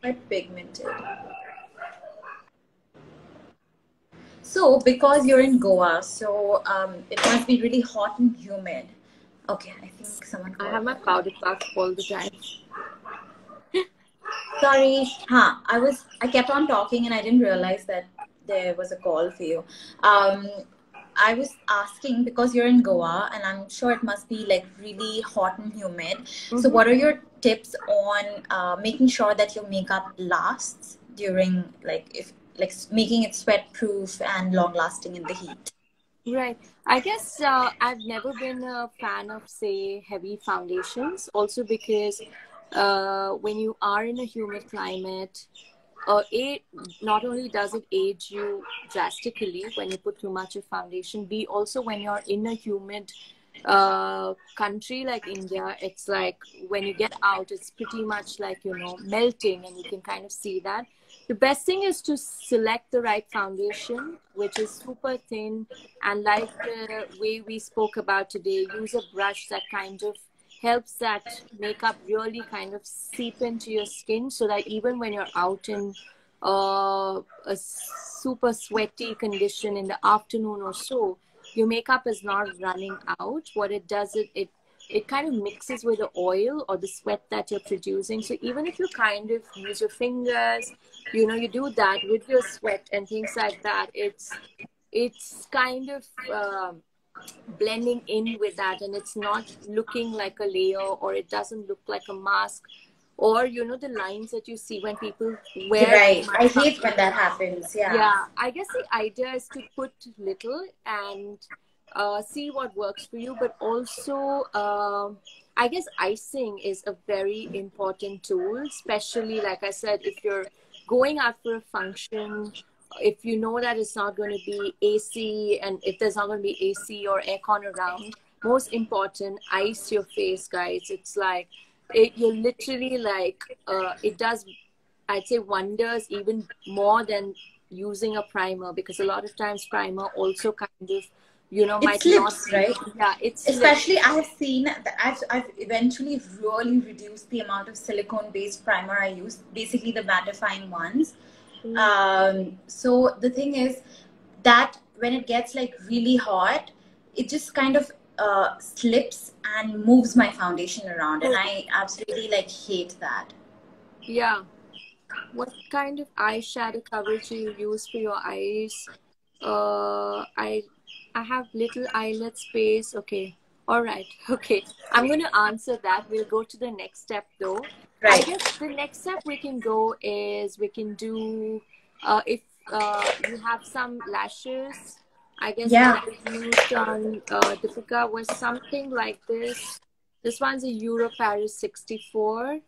quite pigmented. So, because you're in Goa, so it must be really hot and humid. Okay, I think someone I called have my me. powder puff all the time. Sorry, I kept on talking and I didn't realize that there was a call for you. I was asking because you're in Goa and I'm sure it must be like really hot and humid. So, what are your tips on making sure that your makeup lasts during making it sweat proof and long lasting in the heat? Right. I guess I've never been a fan of, say, heavy foundations. Also because when you are in a humid climate, A, not only does it age you drastically when you put too much of foundation, B, also when you're in a humid country like India, it's like when you get out, it's pretty much like, melting, and you can kind of see that. The best thing is to select the right foundation, which is super thin, and like the way we spoke about today, use a brush that kind of helps that makeup really kind of seep into your skin, so that even when you're out in a super sweaty condition in the afternoon or so, your makeup is not running out. What it does, it kind of mixes with the oil or the sweat that you're producing. So even if you kind of use your fingers, you do that with your sweat and things like that, it's kind of blending in with that, and it's not looking like a layer, or it doesn't look like a mask, or the lines that you see when people wear Right. too much I hate when foundation. that happens. Yeah. Yeah, I guess the idea is to put little and see what works for you, but also I guess icing is a very important tool, especially like I said, if you're going out for a function, if you know that it's not going to be AC, and if there's not going to be AC or aircon around, most important, ice your face, guys. It's like you're literally like it does, I'd say, wonders even more than using a primer, because a lot of times primer also kind of It might not slips, be, right? yeah, it slips. Especially, I have seen that I've eventually really reduced the amount of silicone-based primer I use, basically the mattifying ones. So the thing is that when it gets like really hot, it just kind of slips and moves my foundation around, and I absolutely like hate that. Yeah. What kind of eyeshadow coverage do you use for your eyes? I have little eyelid space. Okay. All right. Okay. I'm going to answer that. We'll go to the next step though. I Right. guess the next step we can go is we can do if you have some lashes. I guess what Yeah. I used on Deepika was something like this. This one's a Euro Paris 64.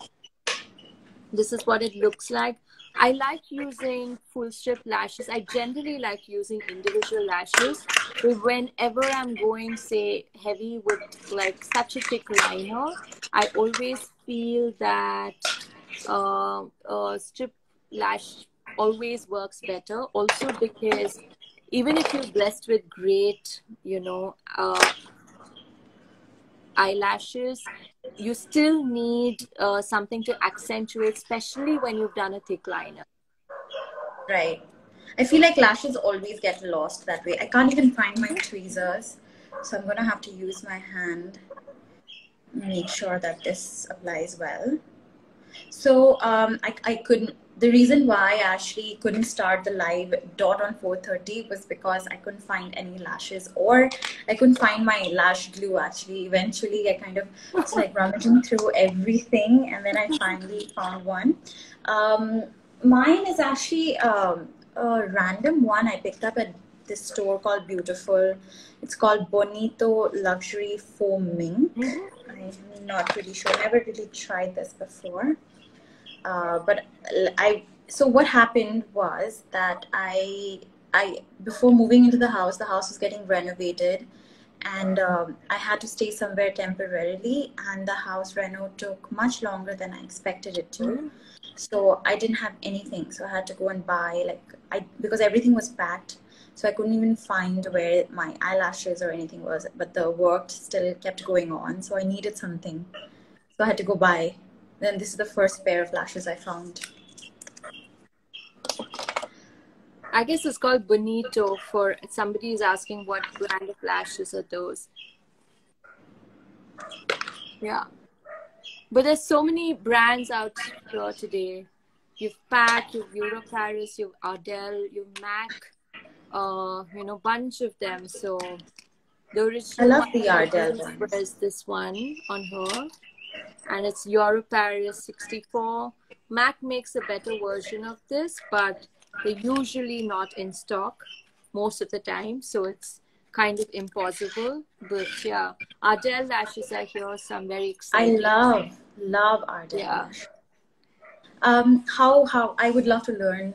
This is what it looks like. I like using full strip lashes. I generally like using individual lashes. But whenever I'm going, say, heavy with like such a thick liner, I always feel that strip lash always works better. Also because even if you're blessed with great, eyelashes, you still need something to accentuate, especially when you've done a thick liner. Right. I feel like lashes always get lost that way. I can't even find my tweezers, so I'm gonna have to use my hand. Make sure that this applies well. So I couldn't. The reason why I actually couldn't start the live dot on 4:30 was because I couldn't find any lashes, or I couldn't find my lash glue. Actually, eventually I kind of was like rummaging through everything, and then I finally found one. Um, Mine is actually a random one I picked up at this store called Beautiful. It's called Bonito Luxury Foam Mink. I'm not really sure. Never really tried this before. But so what happened was that I before moving into the house was getting renovated, and I had to stay somewhere temporarily, and the house reno took much longer than I expected it to. Mhm. So I didn't have anything, so I had to go and buy, like, because everything was packed, so I couldn't even find where my eyelashes or anything was, but the work still kept going on, so I needed something, so I had to go buy. Then this is the first pair of lashes I found. I guess it's called Bonito. For somebody is asking what brand of lashes are those. Yeah. But there's so many brands out here today. You've PAC, you've Euro Paris, you've Ardell, you've MAC, bunch of them. So the I original love one the I Ardell used ones. was this one on her. And it's Euro Paris 64. MAC makes a better version of this, but they're usually not in stock most of the time. So it's kind of impossible. But yeah, Ardell lashes are here, so I'm very I excited. love Ardell Yeah. lash. How I would love to learn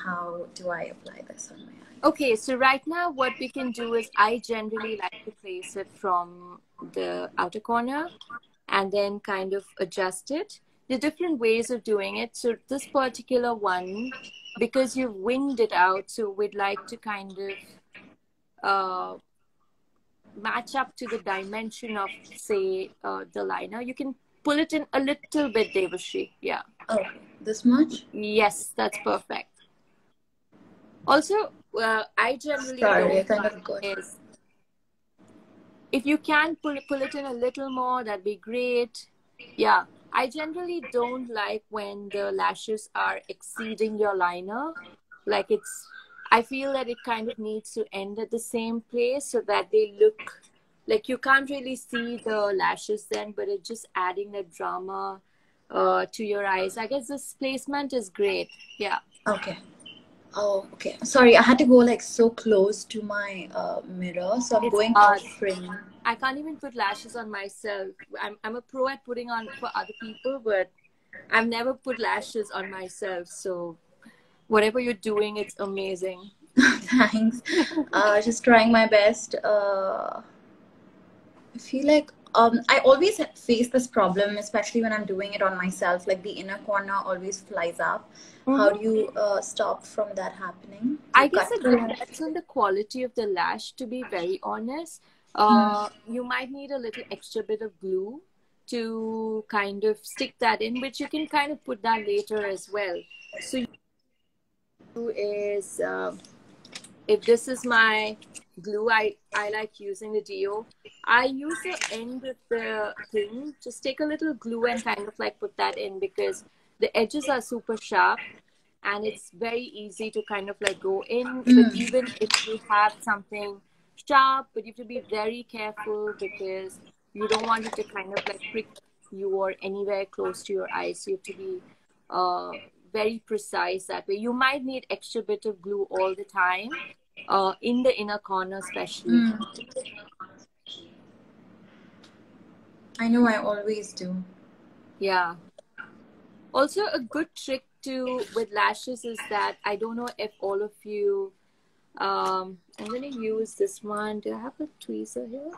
how do I apply this on my eyes? Okay, so right now what we can do is I generally like to place it from the outer corner and then kind of adjust it. There are different ways of doing it. So this particular one, because you've winged it out, so we'd like to kind of uh, match up to the dimension of, say, the liner. You can pull it in a little bit, Debasree. Yeah. Okay, this much? Yes, that's perfect. Also, I generally Sorry, I don't kind like of got. is if you can pull it in a little more, that'd be great. Yeah, I generally don't like when the lashes are exceeding your liner. Like I feel that it kind of needs to end at the same place so that they look like you can't really see the lashes then, but it's just adding the drama to your eyes. I guess this placement is great. Yeah. Okay. Oh, okay. Sorry, I had to go like so close to my mirror, so I'm It's going off hard. frame. I can't even put lashes on myself. I'm a pro at putting on for other people, but I've never put lashes on myself. So whatever you're doing, it's amazing. Thanks. Just trying my best. I feel like I always face this problem, especially when I'm doing it on myself. Like the inner corner always flies up. How Mm-hmm. do you stop from that happening? Do I you guess cut it the lash? depends on the quality of the lash, to be very honest. You might need a little extra bit of glue to kind of stick that in, which you can kind of put that later as well. So you is if this is my glue, I like using the deo. I use the end of the thing. Just take a little glue and kind of like put that in because the edges are super sharp and it's very easy to kind of like go in. But even if you have something sharp, but you have to be very careful because you don't want it to kind of like prick you or anywhere close to your eyes. So you have to be uh, very precise that way. You might need extra bit of glue all the time, in the inner corner especially. I know I always do. Yeah. Also, a good trick with lashes is that I don't know if all of you. I'm gonna use this one. Do I have a tweezer here?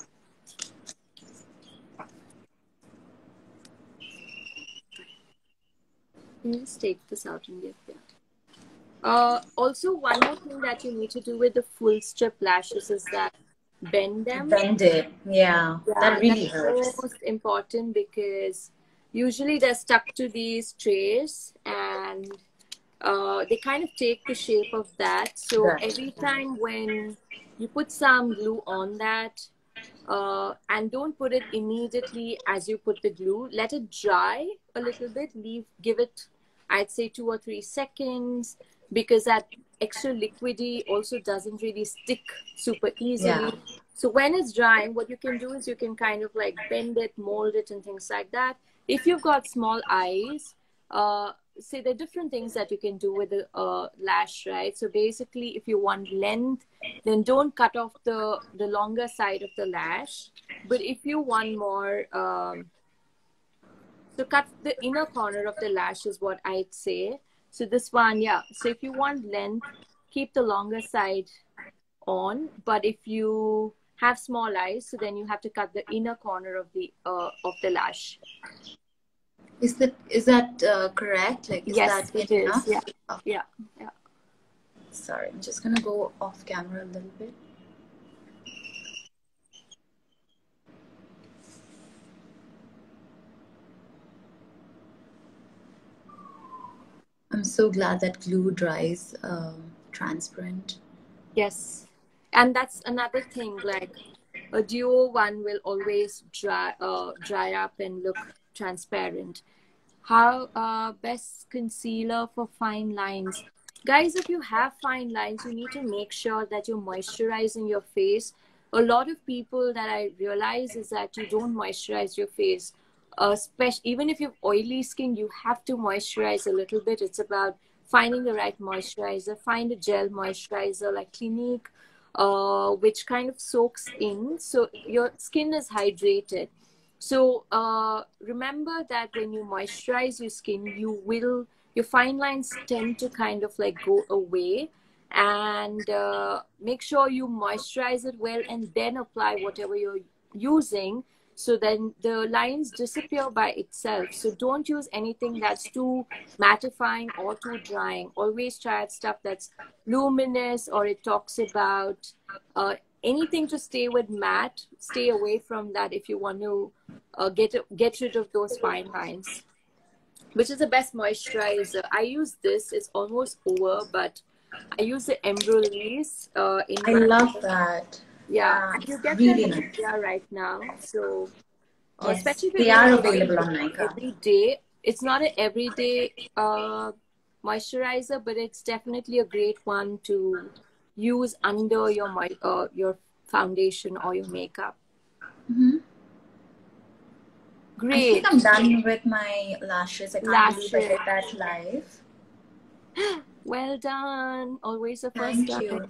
Let me just take this out and get that. Also, one more thing that you need to do with the full strip lashes is that bend them. Bend it. Yeah, that Yeah, really that's helps. most important because usually they're stuck to these trays and they kind of take the shape of that. So Right. every time when you put some glue on that, and don't put it immediately as you put the glue. Let it dry a little bit. Give it, I'd say 2 or 3 seconds because that extra liquidy also doesn't really stick super Yeah. easily. So when it's drying, what you can do is you can kind of like bend it, mold it, and things like that. If you've got small eyes, say there are different things that you can do with the lash, right? So basically, if you want length, then don't cut off the longer side of the lash. But if you want more, so cut the inner corner of the lash is what I'd say. So this one, yeah. So if you want length, keep the longer side on. But if you have small eyes, so then you have to cut the inner corner of the lash. Is that correct? Like, is Yes, that it is. enough? Yeah, Oh, yeah, yeah. sorry, I'm just gonna go off camera a little bit. I'm so glad that glue dries transparent. Yes, and that's another thing. Like a duo one will always dry up and look transparent. How best concealer for fine lines? Guys, if you have fine lines, you need to make sure that you're moisturizing your face. A lot of people that I realize is that you don't moisturize your face. Even if you have oily skin, you have to moisturize a little bit. It's about finding the right moisturizer. Find a gel moisturizer like Clinique, which kind of soaks in, so your skin is hydrated. So remember that when you moisturize your skin, your fine lines tend to kind of like go away, and make sure you moisturize it well and then apply whatever you're using, so then the lines disappear by itself. So don't use anything that's too mattifying or too drying. Always try out stuff that's luminous, or it talks about anything to stay with matte. Stay away from that if you want to get rid of those fine lines. Which is the best moisturizer? I use this. It's almost over, but I use the Embryolisse in I my... love that. Yeah, Yeah, and you it's get them really in nice. India right now. So Yes, especially if you're they doing are a lot of available on makeup Nykaa. every day, it's not an everyday moisturizer, but it's definitely a great one to use under your foundation or your makeup. Mm-hmm. I think Great. I'm done with my lashes. I can't believe I Lashes. did that live. Well done. Always the first Thank time. you.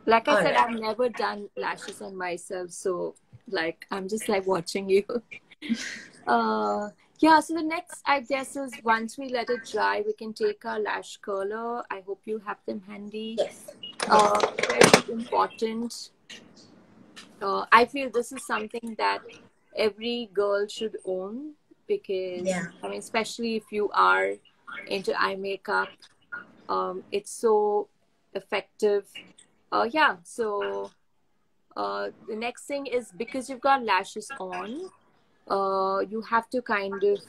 Like I All said, right. I've never done lashes on myself, so like I'm just like watching you. Yeah, so the next, I guess, is once we let it dry, we can take our lash curler. I hope you have them handy. Yes. Yes. Very important. I feel this is something that every girl should own, because Yeah. I mean, especially if you are into eye makeup, it's so effective. Yeah, so the next thing is, because you've got lashes on, you have to kind of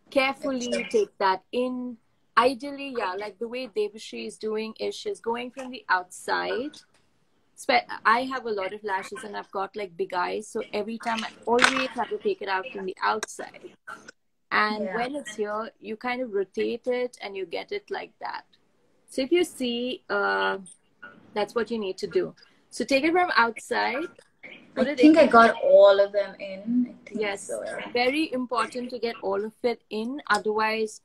carefully take that in. Ideally, yeah, like the way Debasree is doing is she's going from the outside. I have a lot of lashes and I've got like big eyes, so every time I always have to take it out from the outside. And Yeah. when it's here, you kind of rotate it and you get it like that. So if you see, that's what you need to do. So take it from outside, I put it think I in. got all of them in. I think Yes, so. Yeah. very important to get all of it in. Otherwise,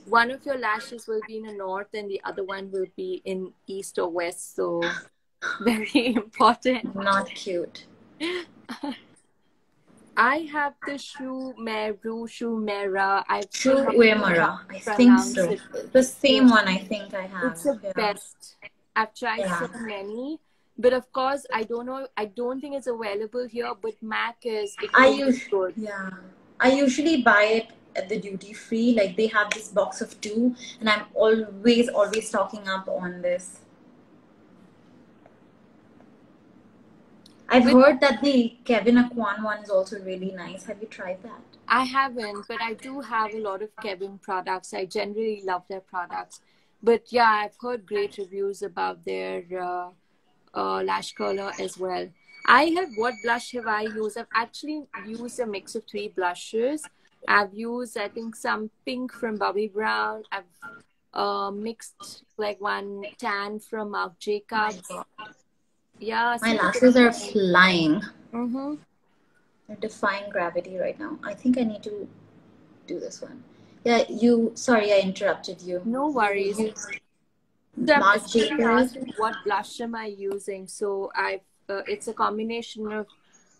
one of your lashes will be in the north and the other one will be in east or west. So very important. Not cute. I have the Shumera. I've seen True how people Uemura. I think pronounce so. it. The So same one I think I have. it's the Yeah. best. I've tried Yeah. so many, but of course, I don't know. I don't think it's available here. But MAC is equally good. Yeah. I usually buy it at the duty free. Like they have this box of 2, and I'm always stocking up on this. I've But heard that the Kevin Aquan one is also really nice. Have you tried that? I haven't. But I do have a lot of Kevin products. I generally love their products. But yeah, I've heard great reviews about their lash curler as well. What blush have I used? I've actually used a mix of 3 blushes. I've used, I think, some pink from Bobbi Brown. I've mixed like one tan from Marc My Jacobs. God. Yeah, My see the lashes are difference. flying. Mm-hmm. They're defying gravity right now. I think I need to do this one. Yeah, sorry I interrupted you. No You worries. use So Marc somebody asked Jacobs. me what blush am I using. So it's a combination of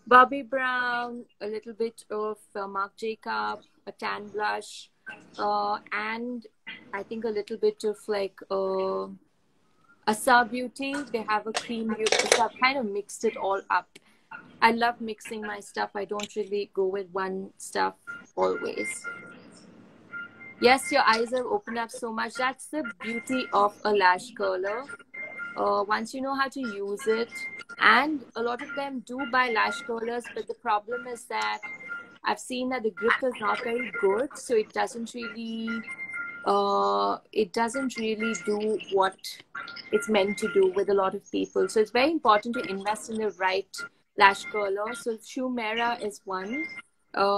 Bobbi Brown, a little bit of Marc Jacob, a tan blush, and I think a little bit of like Asa Beauty, they have a cream beauty. So I've kind of mixed it all up. I love mixing my stuff. I don't really go with one stuff always. Yes, your eyes have opened up so much. That's the beauty of a lash curler. Once you know how to use it, and a lot of them do buy lash curlers, but the problem is that I've seen that the grip is not very good, so it doesn't really do what it's meant to do with a lot of people. So it's very important to invest in the right lash curler. So Shumera is one.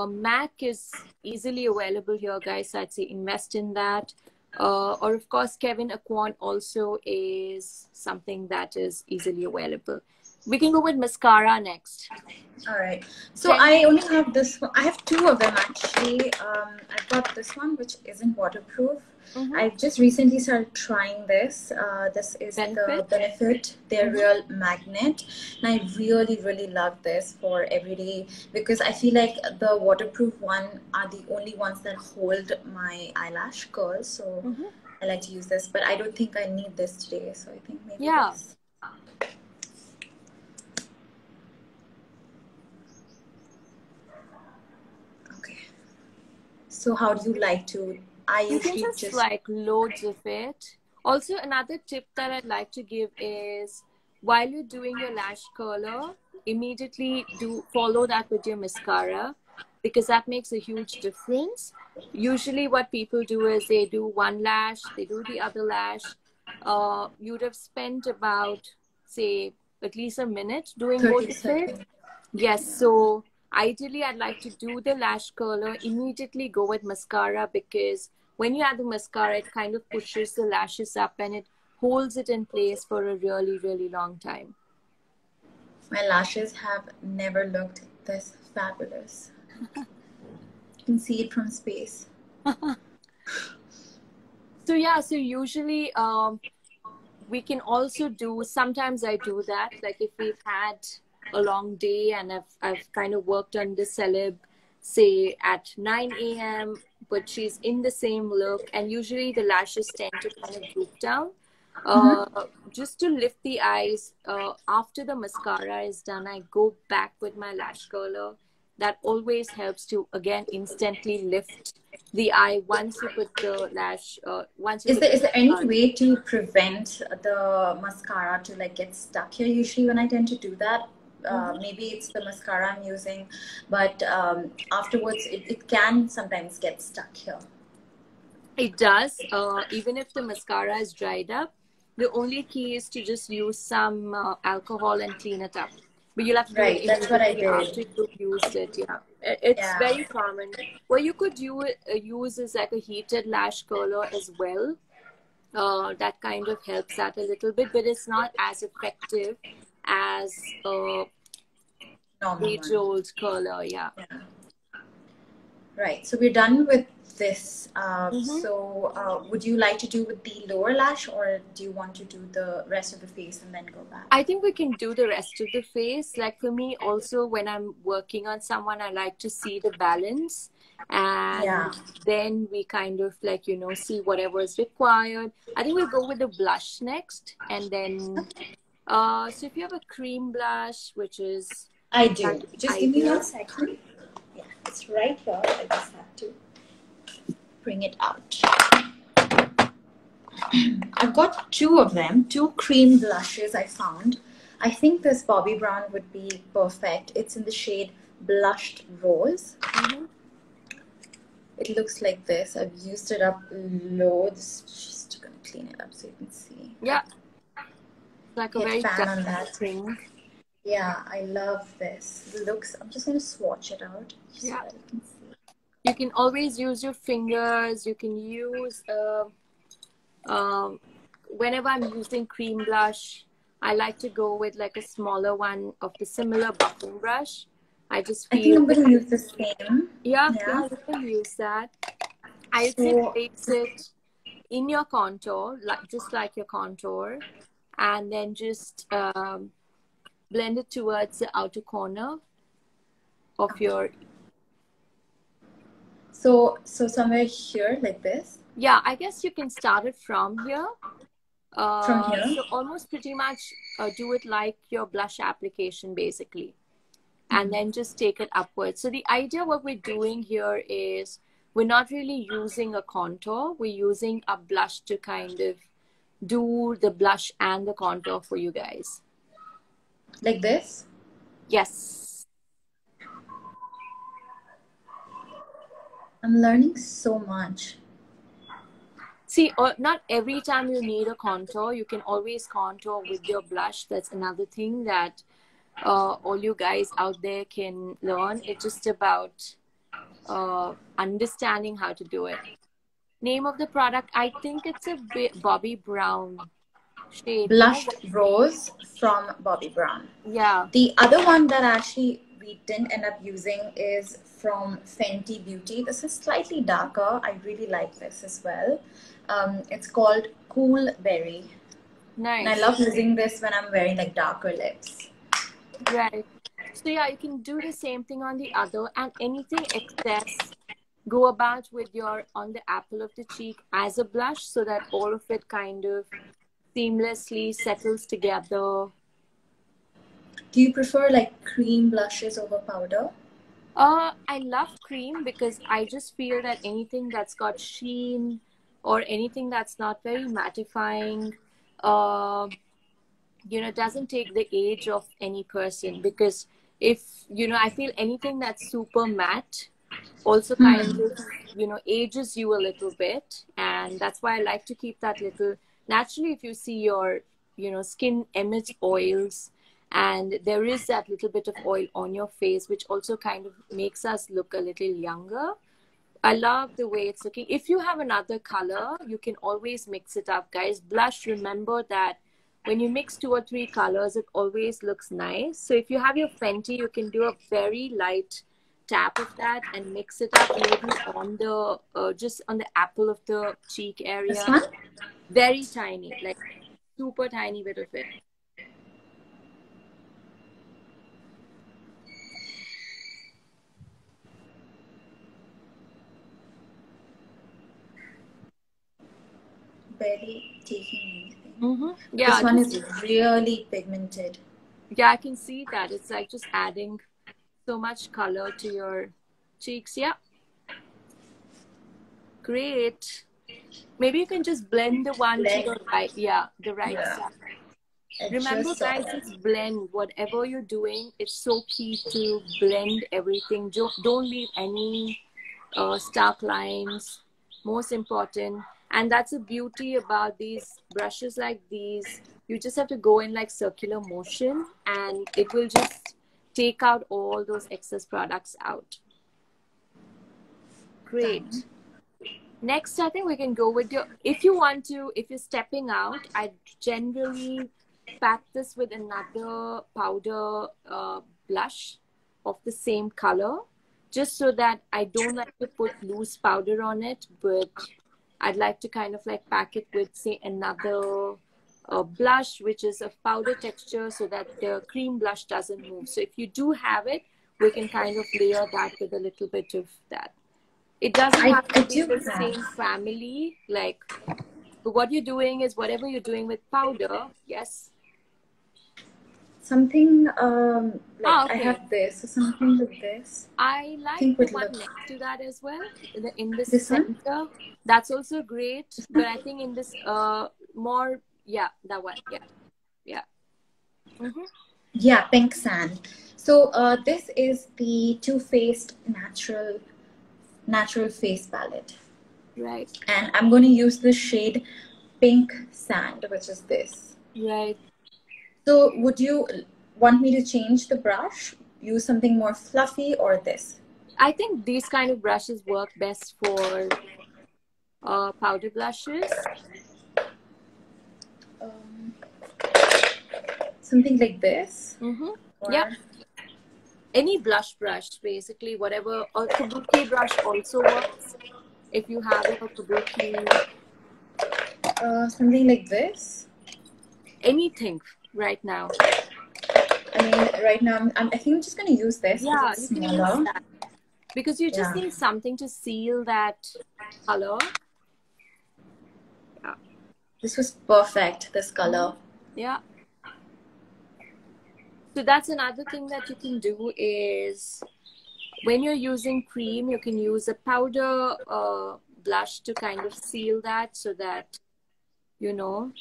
Mac is easily available here, guys. So I'd say invest in that. Or of course, Kevin Aquan also is something that is easily available. We can go with mascara next. All right. So I only have this one. I have two of them actually. I've got this one which isn't waterproof. I just recently started trying this. This is the Benefit, their Real Magnet. And I really, really love this for everyday because I feel like the waterproof one are the only ones that hold my eyelash curls. So I like to use this, but I don't think I need this today. So I think maybe this. So how do you like to? I usually just like loads of it. Also, another tip that I'd like to give is while you're doing your lash curler, immediately follow that with your mascara because that makes a huge difference. Usually what people do is they do one lash, they do the other lash. You'd have spent about, say, at least a minute doing both of it. Yes, so ideally, I'd like to do the lash curler, immediately go with mascara because when you add the mascara, it kind of pushes the lashes up and it holds it in place for a really, really long time. My lashes have never looked this fabulous. You can see it from space. So yeah, so usually we can also do, sometimes I do that, like if we've had a long day and I've kind of worked on the celeb, say at 9 a.m., but she's in the same look, and usually the lashes tend to kind of droop down. Just to lift the eyes, after the mascara is done, I go back with my lash curler. That always helps to, again, instantly lift the eye once you put the lash. Is there any way to prevent the mascara to like get stuck here? Usually when I tend to do that, maybe it's the mascara I'm using, but afterwards it can sometimes get stuck here. It does. Even if the mascara is dried up, the only key is to just use some alcohol and clean it up. But you'll have to do it that's what I did after you used it. Yeah, it's very common. What you could use is like a heated lash curler as well. That kind of helps that a little bit, but it's not as effective as age-old curler. Yeah. Right. So we're done with this. So would you like to do with the lower lash, or do you want to do the rest of the face and then go back? I think we can do the rest of the face. Like for me also, when I'm working on someone, I like to see the balance. And then we kind of like, you know, see whatever is required. I think we'll go with the blush next. And then, so if you have a cream blush, which is... I do. Just give me 1 second. Yeah, it's right here. I just have to bring it out. I've got two of them, two cream blushes I found. I think this Bobbi Brown would be perfect. It's in the shade Blushed Rose. It looks like this. I've used it up loads. Just gonna clean it up so you can see. Yeah. Like a very dark thing. Yeah, I love this. It looks, I'm just gonna swatch it out so that you can see. You can always use your fingers. You can use whenever I'm using cream blush, I like to go with like a smaller one of the similar buffing brush. I just feel... I think I'm going to use the same. Yeah, you can use that. I would place it in your contour, just like your contour, and then just blend it towards the outer corner of your... So somewhere here, like this? Yeah, I guess you can start it from here. From here? So almost pretty much do it like your blush application basically. And then just take it upwards. So the idea what we're doing here is we're not really using a contour. We're using a blush to kind of do the blush and the contour for you guys. Like this? Yes. I'm learning so much. See, not every time you need a contour, you can always contour with your blush. That's another thing that all you guys out there can learn. It's just about understanding how to do it. Name of the product, I think it's a Bobbi Brown shade. Blushed Rose from Bobbi Brown. Yeah. The other one that actually we didn't end up using is from Fenty Beauty. This is slightly darker. I really like this as well. It's called Cool Berry. Nice. And I love using this when I'm wearing like darker lips. Right. So yeah, you can do the same thing on the other, and anything excess, go about with your on the apple of the cheek as a blush so that all of it kind of seamlessly settles together. Do you prefer like cream blushes over powder? I love cream because I just feel that anything that's got sheen or anything that's not very mattifying, you know, doesn't take the age of any person. Because if, you know, I feel anything that's super matte also kind of, you know, ages you a little bit. And that's why I like to keep that little, naturally, if you see your, you know, skin emits oils, and there is that little bit of oil on your face, which also kind of makes us look a little younger. I love the way it's looking. If you have another color, you can always mix it up, guys. Blush, remember that when you mix 2 or 3 colors, it always looks nice. So if you have your Fenty, you can do a very light tap of that and mix it up maybe on the, just on the apple of the cheek area. This one? Very tiny, like super tiny bit of it. Barely taking anything. Yeah, this one is really pigmented. Yeah, I can see that. It's like just adding so much color to your cheeks. Yeah. Great. Maybe you can just blend the one to your right. Yeah, the right side. Remember, guys, just blend whatever you're doing. It's so key to blend everything. Don't leave any stark lines. Most important. And that's the beauty about these brushes like these. You just have to go in like circular motion and it will just take out all those excess products out. Great. Next, I think we can go with your, if you want to, if you're stepping out, I generally pack this with another powder blush of the same color, just so that I don't like to put loose powder on it, but I'd like to kind of like pack it with, say, another blush, which is a powder texture, so that the cream blush doesn't move. So if you do have it, we can kind of layer that with a little bit of that. It doesn't have to be the same family. Like, what you're doing is whatever you're doing with powder. Yes. Something like okay. I have this, so something like this. I like the one next to that as well. In this center, one? That's also great. But I think in this more, yeah, that one, yeah. Yeah, pink sand. So this is the Too Faced natural face palette. Right. And I'm going to use the shade Pink Sand, which is this. Right. So would you want me to change the brush? Use something more fluffy or this? I think these kind of brushes work best for powder blushes. Something like this? Yeah. Any blush brush, basically, whatever. Or kabuki brush also works if you have a kabuki. Something like this? Anything right now. I mean, right now, I think I'm just going to use this. Yeah, it's you can use that. Because you just need something to seal that color. Yeah. This was perfect, this color. Yeah. So that's another thing that you can do is when you're using cream, you can use a powder blush to kind of seal that so that, you know,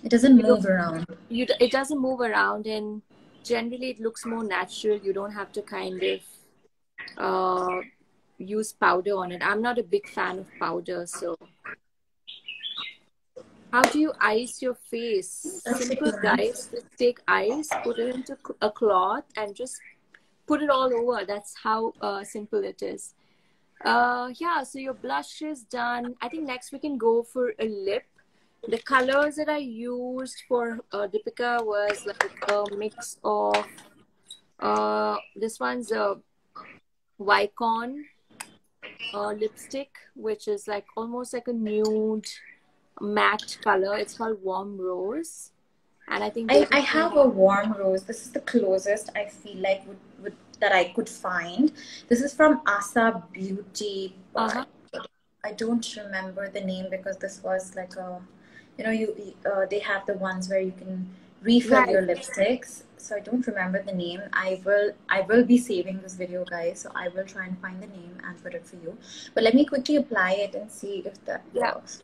It doesn't you don't, move around. it doesn't move around, and generally it looks more natural. You don't have to kind of use powder on it. I'm not a big fan of powder, so how do you ice your face? That's Simple, super nice. guys. Just take ice, put it into a cloth, and just put it all over. That's how simple it is. Yeah, so your blush is done. I think next we can go for a lip. The colors that I used for Deepika was like a mix of this one's a Wycon lipstick, which is like almost like a nude matte color. It's called Warm Rose. And I think I have a warm rose. This is the closest I feel like that I could find. This is from Asa Beauty, but I don't remember the name because this was like a, you know, they have the ones where you can refill your lipsticks. So I don't remember the name. I will be saving this video, guys. So I will try and find the name and put it for you. But let me quickly apply it and see if that works.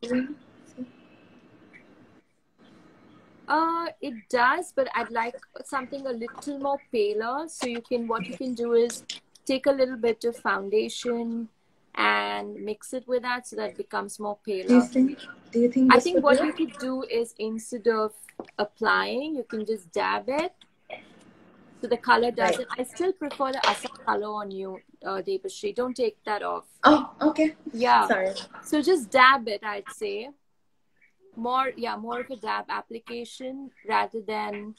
It does, but I'd like something a little more paler. So what you can do is take a little bit of foundation and mix it with that so that it becomes more paler. Do you think I think what you could do is instead of applying, you can just dab it. So the color doesn't. I still prefer the Asa color on you, Debasree. Don't take that off. Oh, okay. Yeah. Sorry. So just dab it, I'd say. More of a dab application rather than,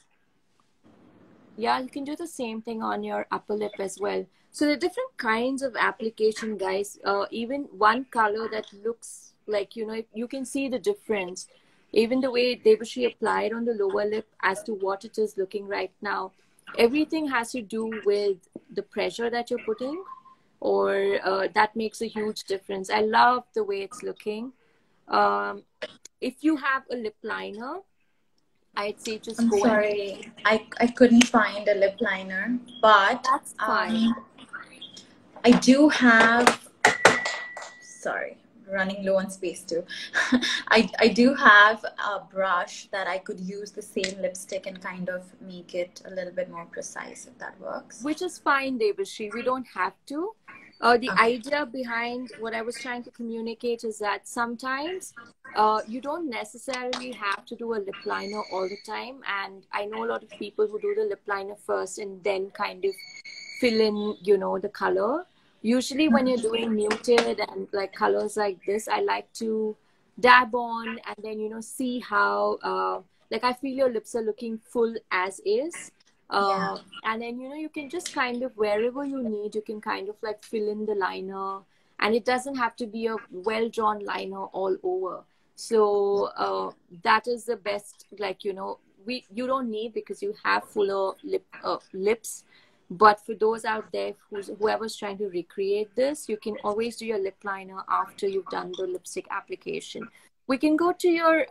you can do the same thing on your upper lip as well. So there are different kinds of application, guys. Even one color that looks like, you can see the difference. Even the way Debasree applied on the lower lip as to what it is looking right now. Everything has to do with the pressure that you're putting, or that makes a huge difference. I love the way it's looking. If you have a lip liner, I'd say just I'm sorry, I couldn't find a lip liner, but that's fine. I do have, sorry, running low on space too. I do have a brush that I could use the same lipstick and kind of make it a little bit more precise, if that works. Which is fine, Debasree. We don't have to. The idea behind what I was trying to communicate is that sometimes you don't necessarily have to do a lip liner all the time. And I know a lot of people who do the lip liner first and then kind of fill in, the color. Usually when you're doing muted and like colors like this, I like to dab on and then, see how, like I feel your lips are looking full as is. And then, you can just kind of, wherever you need, you can kind of like fill in the liner, and it doesn't have to be a well-drawn liner all over. So that is the best, like, you don't need, because you have fuller lips. But for those out there whoever's trying to recreate this, you can always do your lip liner after you've done the lipstick application. We can go to your,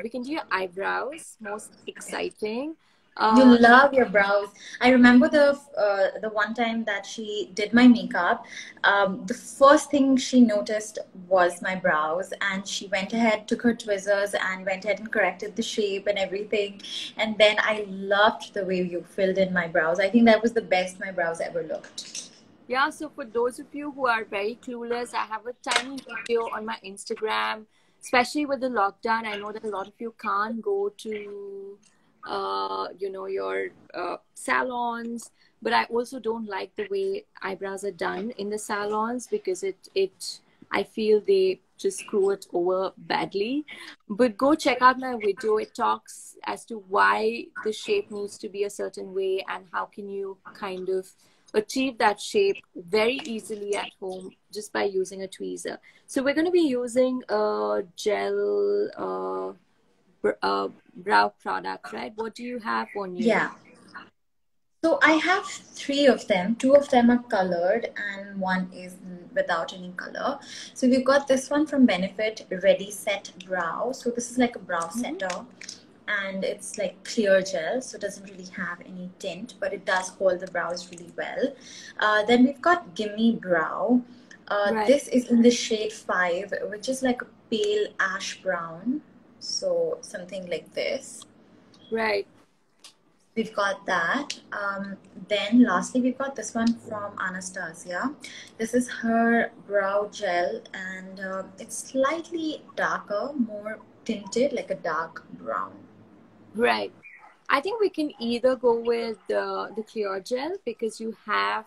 we can do your eyebrows, most exciting. You love your brows. I remember the one time that she did my makeup. The first thing she noticed was my brows, and she went ahead, took her tweezers, and went ahead and corrected the shape and everything. And then I loved the way you filled in my brows. I think that was the best my brows ever looked. Yeah, so for those of you who are very clueless, I have a tiny video on my Instagram, especially with the lockdown. I know that a lot of you can't go to your salons, but I also don't like the way eyebrows are done in the salons, because I feel they just screw it over badly. But go check out my video. It talks as to why the shape needs to be a certain way and how can you kind of achieve that shape very easily at home just by using a tweezer. So we're going to be using a gel brow product, right? What do you have on you? Yeah. So I have 3 of them. 2 of them are colored and one is without any color. So we've got this one from Benefit, Ready Set Brow. So this is like a brow setter, and it's like clear gel, so it doesn't really have any tint, but it does hold the brows really well. Then we've got GimMe Brow. This is in the shade 5, which is like a pale ash brown, so something like this. Right. We've got that. Then lastly, we've got this one from Anastasia. This is her brow gel, and it's slightly darker, more tinted, like a dark brown. Right. I think we can either go with the clear gel because you have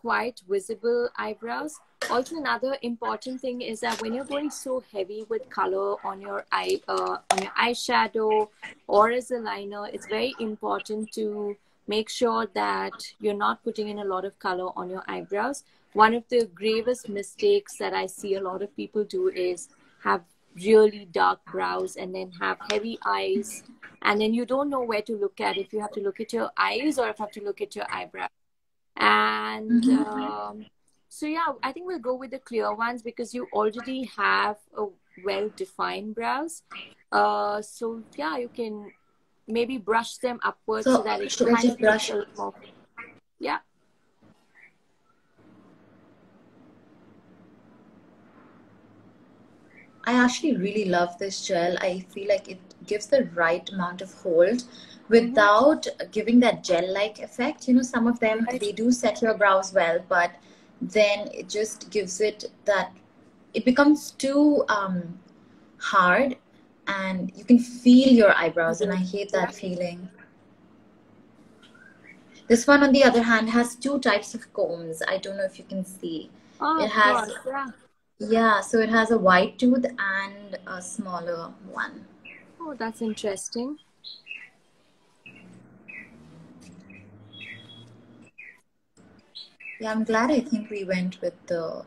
quite visible eyebrows. Also, another important thing is that when you're going so heavy with color on your eyeshadow or as a liner, it's very important to make sure that you're not putting in a lot of color on your eyebrows. One of the gravest mistakes that I see a lot of people do is have really dark brows and then have heavy eyes, and then you don't know where to look at, if you have to look at your eyes or if you have to look at your eyebrows. And so yeah, I think we'll go with the clear ones because you already have a well-defined brows. So yeah, you can maybe brush them upwards so that it kind of looks a little more. Yeah. I actually really love this gel. I feel like it gives the right amount of hold without giving that gel-like effect. You know, some of them, they do set your brows well, but then it just gives it that, it becomes too hard and you can feel your eyebrows, and I hate that feeling. This one, on the other hand, has 2 types of combs. I don't know if you can see. Oh, it has, of course, yeah. Yeah, so it has a wide tooth and a smaller one. Oh, that's interesting. Yeah, I'm glad I think we went with the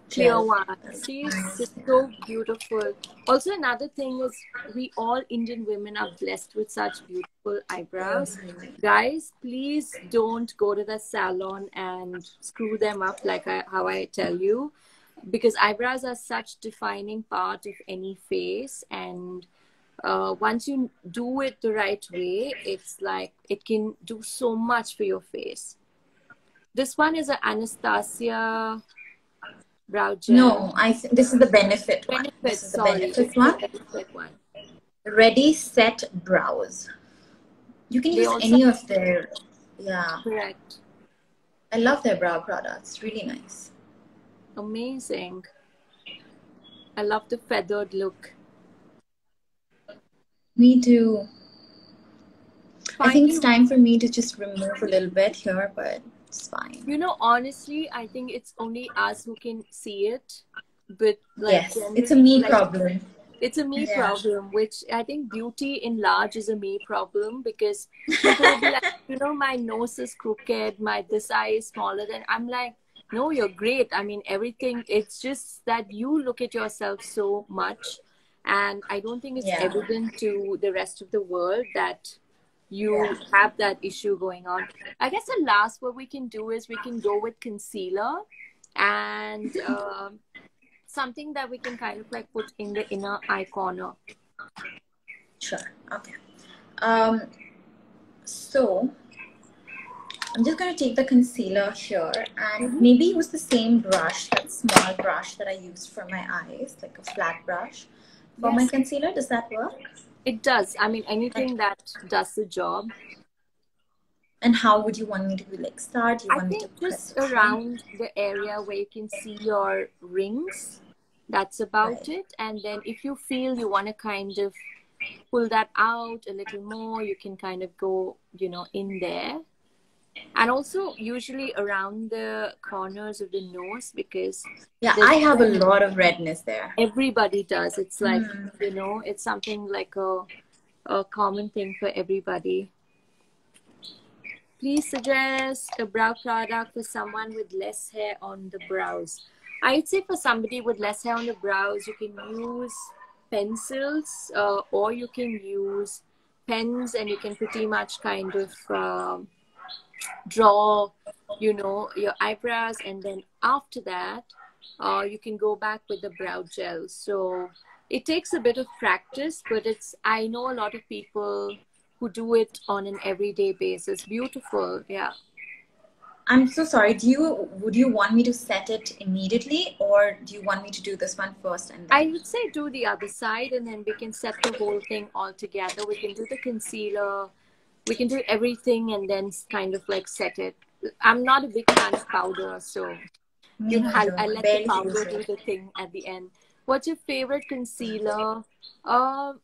clear one. See, it's so beautiful. Also, another thing is we all Indian women are blessed with such beautiful eyebrows. Guys, please don't go to the salon and screw them up like how I tell you, because eyebrows are such defining part of any face, and once you do it the right way, it's like it can do so much for your face. This one is an Anastasia brow gel. No, this is the Benefit one. This is the Benefit one. Ready Set Brows. You can use any of their, yeah. Correct. I love their brow products. Really nice. Amazing. I love the feathered look. Me too. I think it's time for me to just remove a little bit here, but it's fine. You know, honestly, I think it's only us who can see it. But like, yes, it's a me problem. It's a me problem, which I think beauty in large is a me problem, because people will be like, you know, my nose is crooked, this eye is smaller than. I'm like, no, you're great. I mean, everything. It's just that you look at yourself so much, and I don't think it's evident to the rest of the world that you have that issue going on. I guess the last what we can do is we can go with concealer and something that we can kind of like put in the inner eye corner. Sure. Okay. So I'm just going to take the concealer here and maybe use the same brush, that small brush that I used for my eyes, like a flat brush for my concealer. Does that work? It does. I mean, anything that does the job. And how would you want me to like start? I think just around the area where you can see your rings. That's about it. And then if you feel you want to kind of pull that out a little more, you can kind of go, you know, in there. And also usually around the corners of the nose, because I have a lot of redness there. Everybody does. It's like, you know, it's something like a common thing for everybody. Please suggest a brow product for someone with less hair on the brows. I'd say for somebody with less hair on the brows, you can use pencils or you can use pens, and you can pretty much kind of draw you know, your eyebrows, and then after that, you can go back with the brow gel. So it takes a bit of practice, but I know a lot of people who do it on an everyday basis. Beautiful. Yeah. I'm so sorry. Would you want me to set it immediately, or do you want me to do this one first and I then? would say do the other side, and then we can set the whole thing all together. We can do the concealer, we can do everything, and then kind of like set it. I'm not a big fan of powder, so Me I neither. let the Barely use powder do it. the thing at the end. What's your favorite concealer? Um,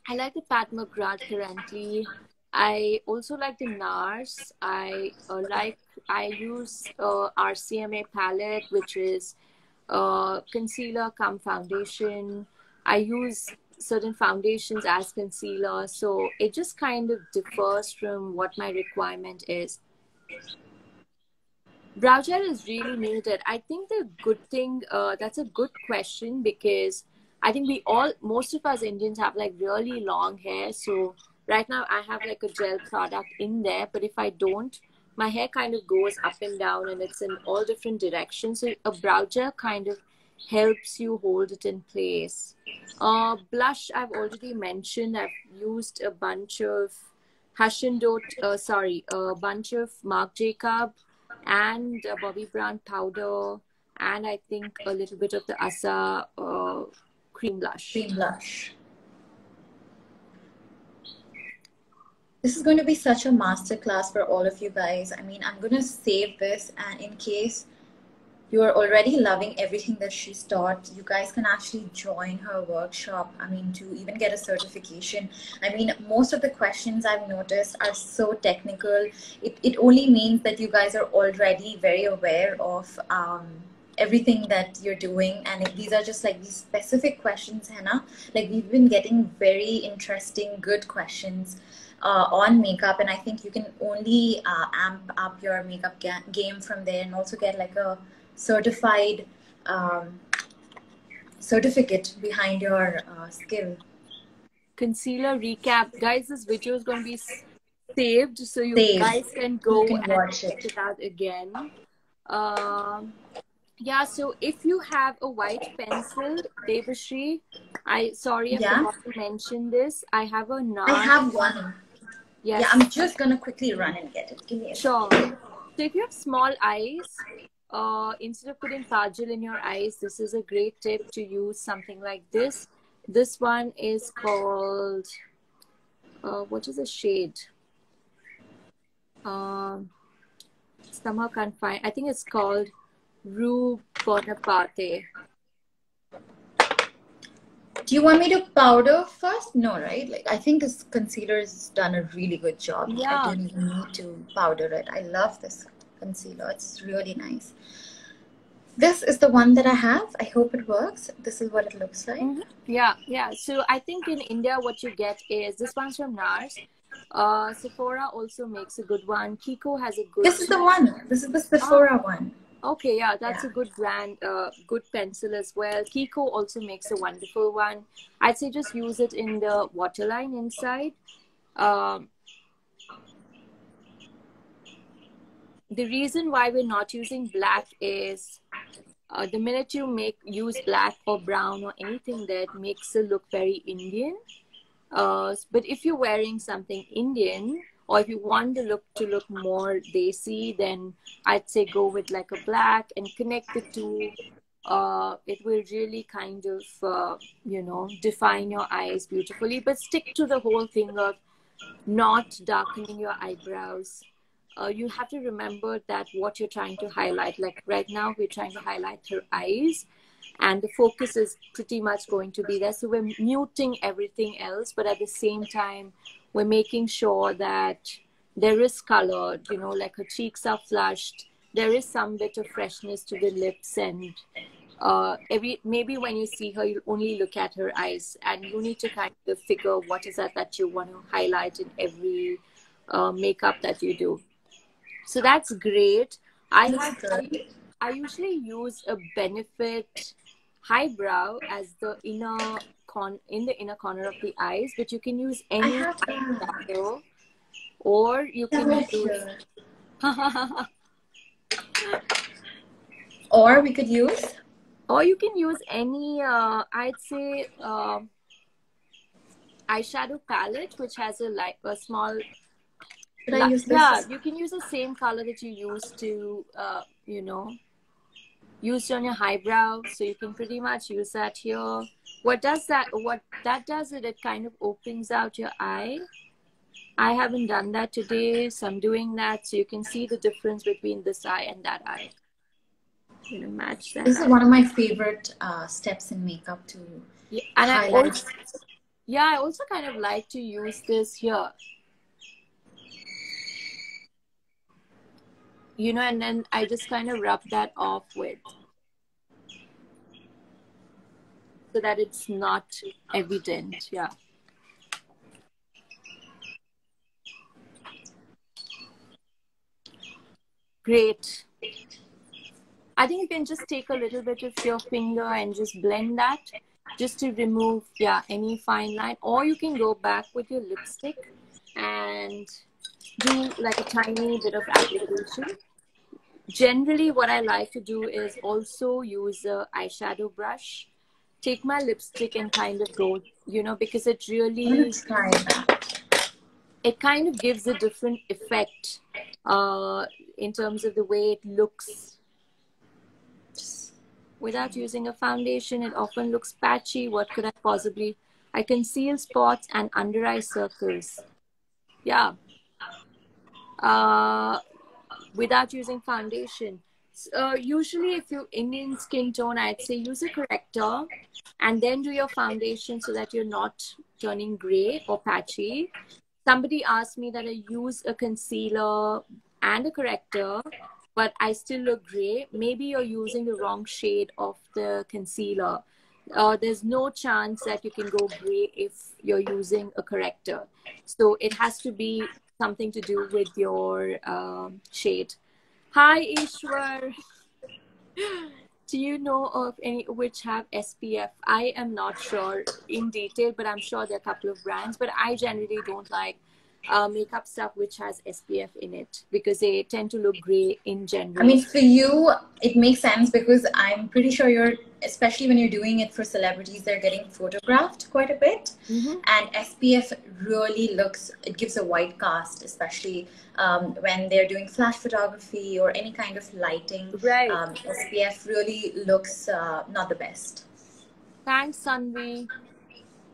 I like the Pat McGrath currently. I also like the NARS. I use RCMA palette, which is concealer come foundation. I use certain foundations as concealer, so it just kind of differs from what my requirement is. Brow gel is really needed. I think the good thing, that's a good question, because I think most of us Indians have like really long hair. So right now I have like a gel product in there, but if I don't, my hair kind of goes up and down and it's in all different directions. So a brow gel kind of helps you hold it in place. Blush, I've already mentioned. I've used a bunch of a bunch of Marc Jacob and Bobbi Brown powder, and I think a little bit of the Asa cream blush. Cream blush. This is going to be such a masterclass for all of you guys. I mean, I'm going to save this, and in case you are already loving everything that she's taught, you guys can actually join her workshop. I mean, to even get a certification. I mean, most of the questions I've noticed are so technical. It only means that you guys are already very aware of everything that you're doing, and these are just like these specific questions, Hannah. Like, we've been getting very interesting, good questions on makeup, and I think you can only amp up your makeup game from there, and also get like a certified certificate behind your skill. Concealer recap, guys. This video is going to be saved, so you Saved. guys can go You can and watch check it. it out again. Yeah, so if you have a white pencil, Debasree, sorry, I Yeah, forgot to mention this. I have a I NARS. have one. Yeah, Yes, I'm just gonna quickly run and get it. Give me a sure. second. So if you have small eyes, instead of putting kajal in your eyes, this is a great tip to use something like this. This one is called, what is the shade? Somehow can't find. I think it's called Rue Bonaparte. Do you want me to powder first? No, right? Like, I think this concealer has done a really good job. Yeah. I don't even need to powder it. I love this concealer. It's really nice. This is the one that I have. I hope it works. This is what it looks like. Mm-hmm. Yeah. So I think in India, what you get is this one's from NARS. Sephora also makes a good one. Kiko has a good. This is the one. This is the Sephora one. Okay, yeah, that's a good brand, good pencil as well. Kiko also makes a wonderful one. I'd say just use it in the waterline inside. The reason why we're not using black is the minute you use black or brown or anything that makes it look very Indian. But if you're wearing something Indian, or if you want the look to look more desi, then I'd say go with like a black and connect the two. It will really kind of, define your eyes beautifully. But stick to the whole thing of not darkening your eyebrows. You have to remember that what you're trying to highlight. Like right now, we're trying to highlight her eyes, and the focus is pretty much going to be there. So we're muting everything else, but at the same time, we're making sure that there is color, like her cheeks are flushed. There is some bit of freshness to the lips, and maybe when you see her, you only look at her eyes, and you need to kind of figure what is that you want to highlight in every makeup that you do. So that's great. I usually use a Benefit Highbrow as the inner corner of the eyes, but you can use any eyeshadow, or you can use Or we could use. Or you can use any, I'd say, eyeshadow palette, which has a small. Should I use Yeah, this? you can use the same color that you used to, use on your eyebrow. So you can pretty much use that here. What that does is it kind of opens out your eye. I haven't done that today, so I'm doing that so you can see the difference between this eye and that eye. I'm gonna match that This is up. one of my favorite steps in makeup to Yeah, and highlight. I also kind of like to use this here. And then I just kind of rub that off with, so that it's not evident. Yeah. Great. I think you can just take a little bit of your finger and just blend that just to remove, any fine line. Or you can go back with your lipstick and do like a tiny bit of application. Generally, what I like to do is also use a eyeshadow brush. Take my lipstick and kind of go, because it I'm gonna really, try that. it kind of gives a different effect in terms of the way it looks. Without using a foundation, it often looks patchy. What could I possibly? I conceal spots and under eye circles. Yeah. Without using foundation. Usually, if you're Indian skin tone, I'd say use a corrector and then do your foundation so that you're not turning gray or patchy. Somebody asked me that I use a concealer and a corrector, but I still look gray. Maybe you're using the wrong shade of the concealer. There's no chance that you can go gray if you're using a corrector. So it has to be something to do with your shade. Hi, Ishwar. Do you know of any which have SPF? I am not sure in detail, but I'm sure there are a couple of brands. But I generally don't like makeup stuff which has SPF in it because they tend to look gray in general. I mean, for you, it makes sense because I'm pretty sure especially when you're doing it for celebrities, they're getting photographed quite a bit. Mm-hmm. And SPF really it gives a white cast, especially when they're doing flash photography or any kind of lighting. Right. SPF really looks not the best. Thanks, Sanvi.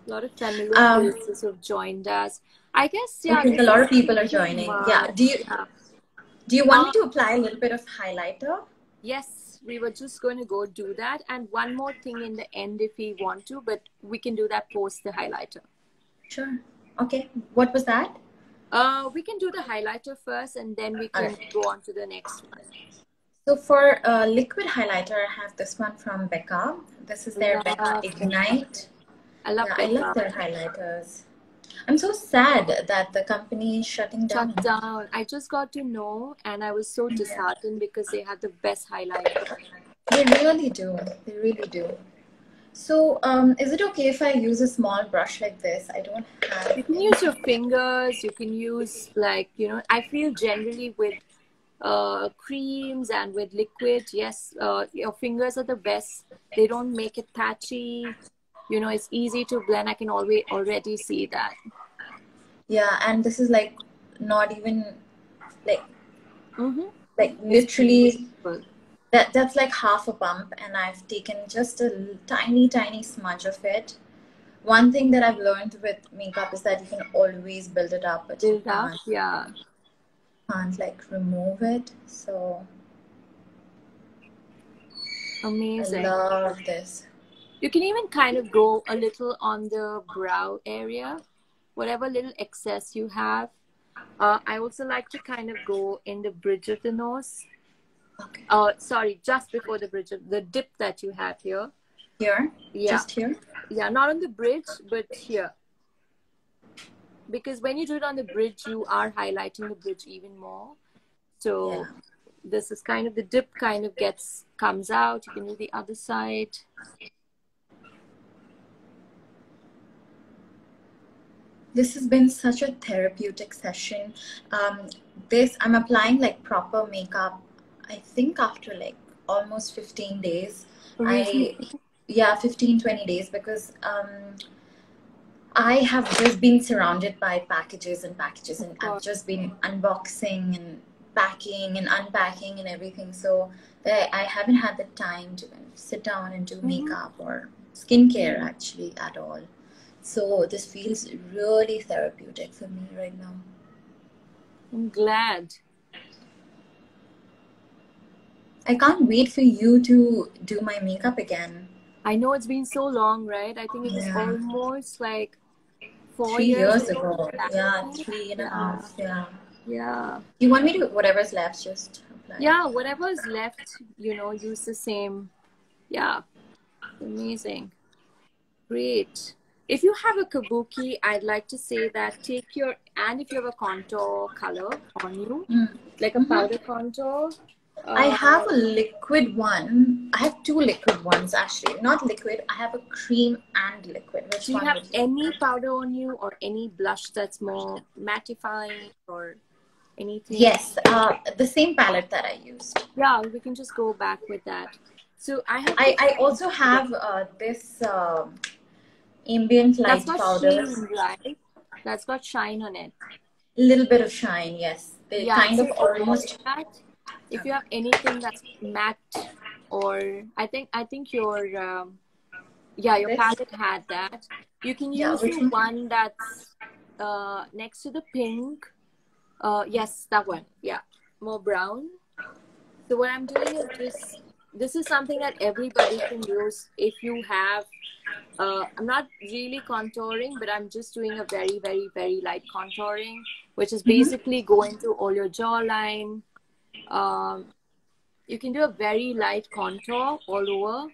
A lot of familiar faces have joined us. I guess, I think a lot of people are joining. Yeah. Do you want me to apply a little bit of highlighter? Yes, we were just going to go do that. And one more thing in the end if we want to, but we can do that post the highlighter. Sure. Okay. What was that? We can do the highlighter first and then we can go on to the next one. So for liquid highlighter, I have this one from Becca. This is their Becca Ignite. I love Becca. I love their highlighters. I'm so sad that the company is shutting down. Shut down. I just got to know and I was so disheartened because they had the best highlighter. They really do. They really do. So is it okay if I use a small brush like this? I don't have... You can use your fingers. You can use I feel generally with creams and with liquid, yes, your fingers are the best. They don't make it patchy. It's easy to blend. I can already see that. Yeah, and this is like not even like literally that's like half a bump, and I've taken just a tiny smudge of it. One thing that I've learned with makeup is that you can always build it up, but you can't like remove it. So amazing. I love this. You can even kind of go a little on the brow area, whatever little excess you have. I also like to kind of go in the bridge of the nose. Okay. Sorry, just before the bridge of the dip that you have here. Here? Yeah. Just here? Yeah, not on the bridge, but here. Because when you do it on the bridge, you are highlighting the bridge even more. So this is kind of the dip kind of comes out. You can do the other side. This has been such a therapeutic session. I'm applying like proper makeup, I think after like almost 15 days. Really? Yeah, 15, 20 days, because I have just been surrounded by packages and packages, and I've just been unboxing and packing and unpacking and everything. So I haven't had the time to kind of sit down and do makeup or skincare actually at all. So this feels really therapeutic for me right now. I'm glad. I can't wait for you to do my makeup again. I know it's been so long, right? I think it was Yeah. almost like 4 3 years years ago. ago. Yeah, 3.5. Yeah. Yeah. You want me to, whatever's left, just apply? Yeah, whatever's left, you know, use the same. Yeah. Amazing. Great. If you have a kabuki, I'd like to say that take your, and if you have a contour color on you, like a powder contour. I have a liquid one. I have 2 liquid ones actually. Not liquid. I have a cream and liquid. Which Do you one have would you? any powder on you or any blush that's more mattifying or anything? Yes, the same palette that I used. Yeah, we can just go back with that. So I also have this ambient light that's got powder. sheen, right? That's got shine on it. Little bit of shine, yes. They Yeah, kind so of avoid almost. that. If you have anything that's matte, or I think your your This? palette had that. You can Yeah, use which the one? one that's next to the pink. Yes, that one. Yeah, more brown. So what I'm doing is just, this is something that everybody can use if you have, I'm not really contouring, but I'm just doing a very, very, very light contouring, which is basically going to all your jawline. You can do a very light contour all over.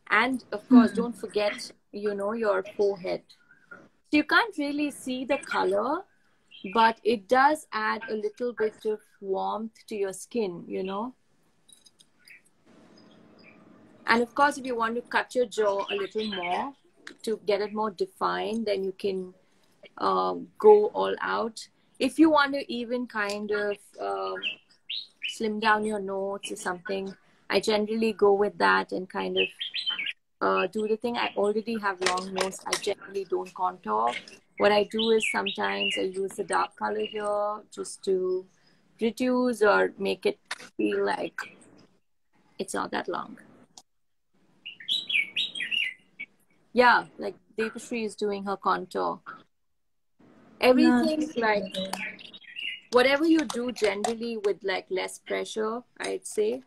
And of course, don't forget, you know, your forehead. So you can't really see the color, but it does add a little bit of warmth to your skin, you know. And of course, if you want to cut your jaw a little more to get it more defined, then you can go all out. If you want to even kind of slim down your nose or something, I generally go with that and kind of do the thing. I already have long nose. I generally don't contour. What I do is sometimes I use the dark color here just to reduce or make it feel like it's not that long. Yeah, like Debasree is doing her contour. Everything, like, whatever you do generally with like less pressure, I'd say,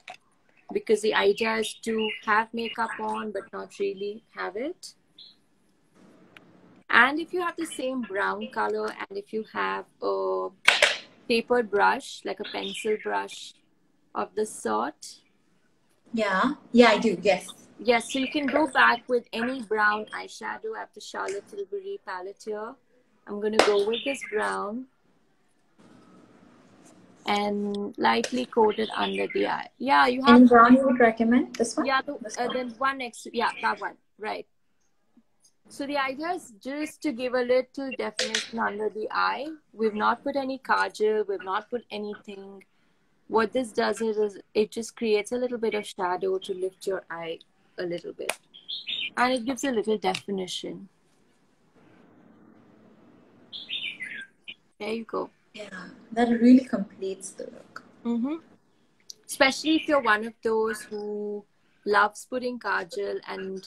because the idea is to have makeup on but not really have it. And if you have the same brown color, and if you have a tapered brush, like a pencil brush of the sort. Yeah, I do, yes. Yes, so you can go back with any brown eyeshadow. I have the Charlotte Tilbury palette here. I'm going to go with this brown and lightly coat it under the eye. Yeah, you have... Any brown you would recommend? This one? Yeah, This one? then one next... Yeah, that one. Right. So the idea is just to give a little definition under the eye. We've not put any kajal. We've not put anything. What this does is it just creates a little bit of shadow to lift your eye a little bit. And it gives a little definition. There you go. Yeah, that really completes the look. Especially if you're one of those who loves putting kajal and,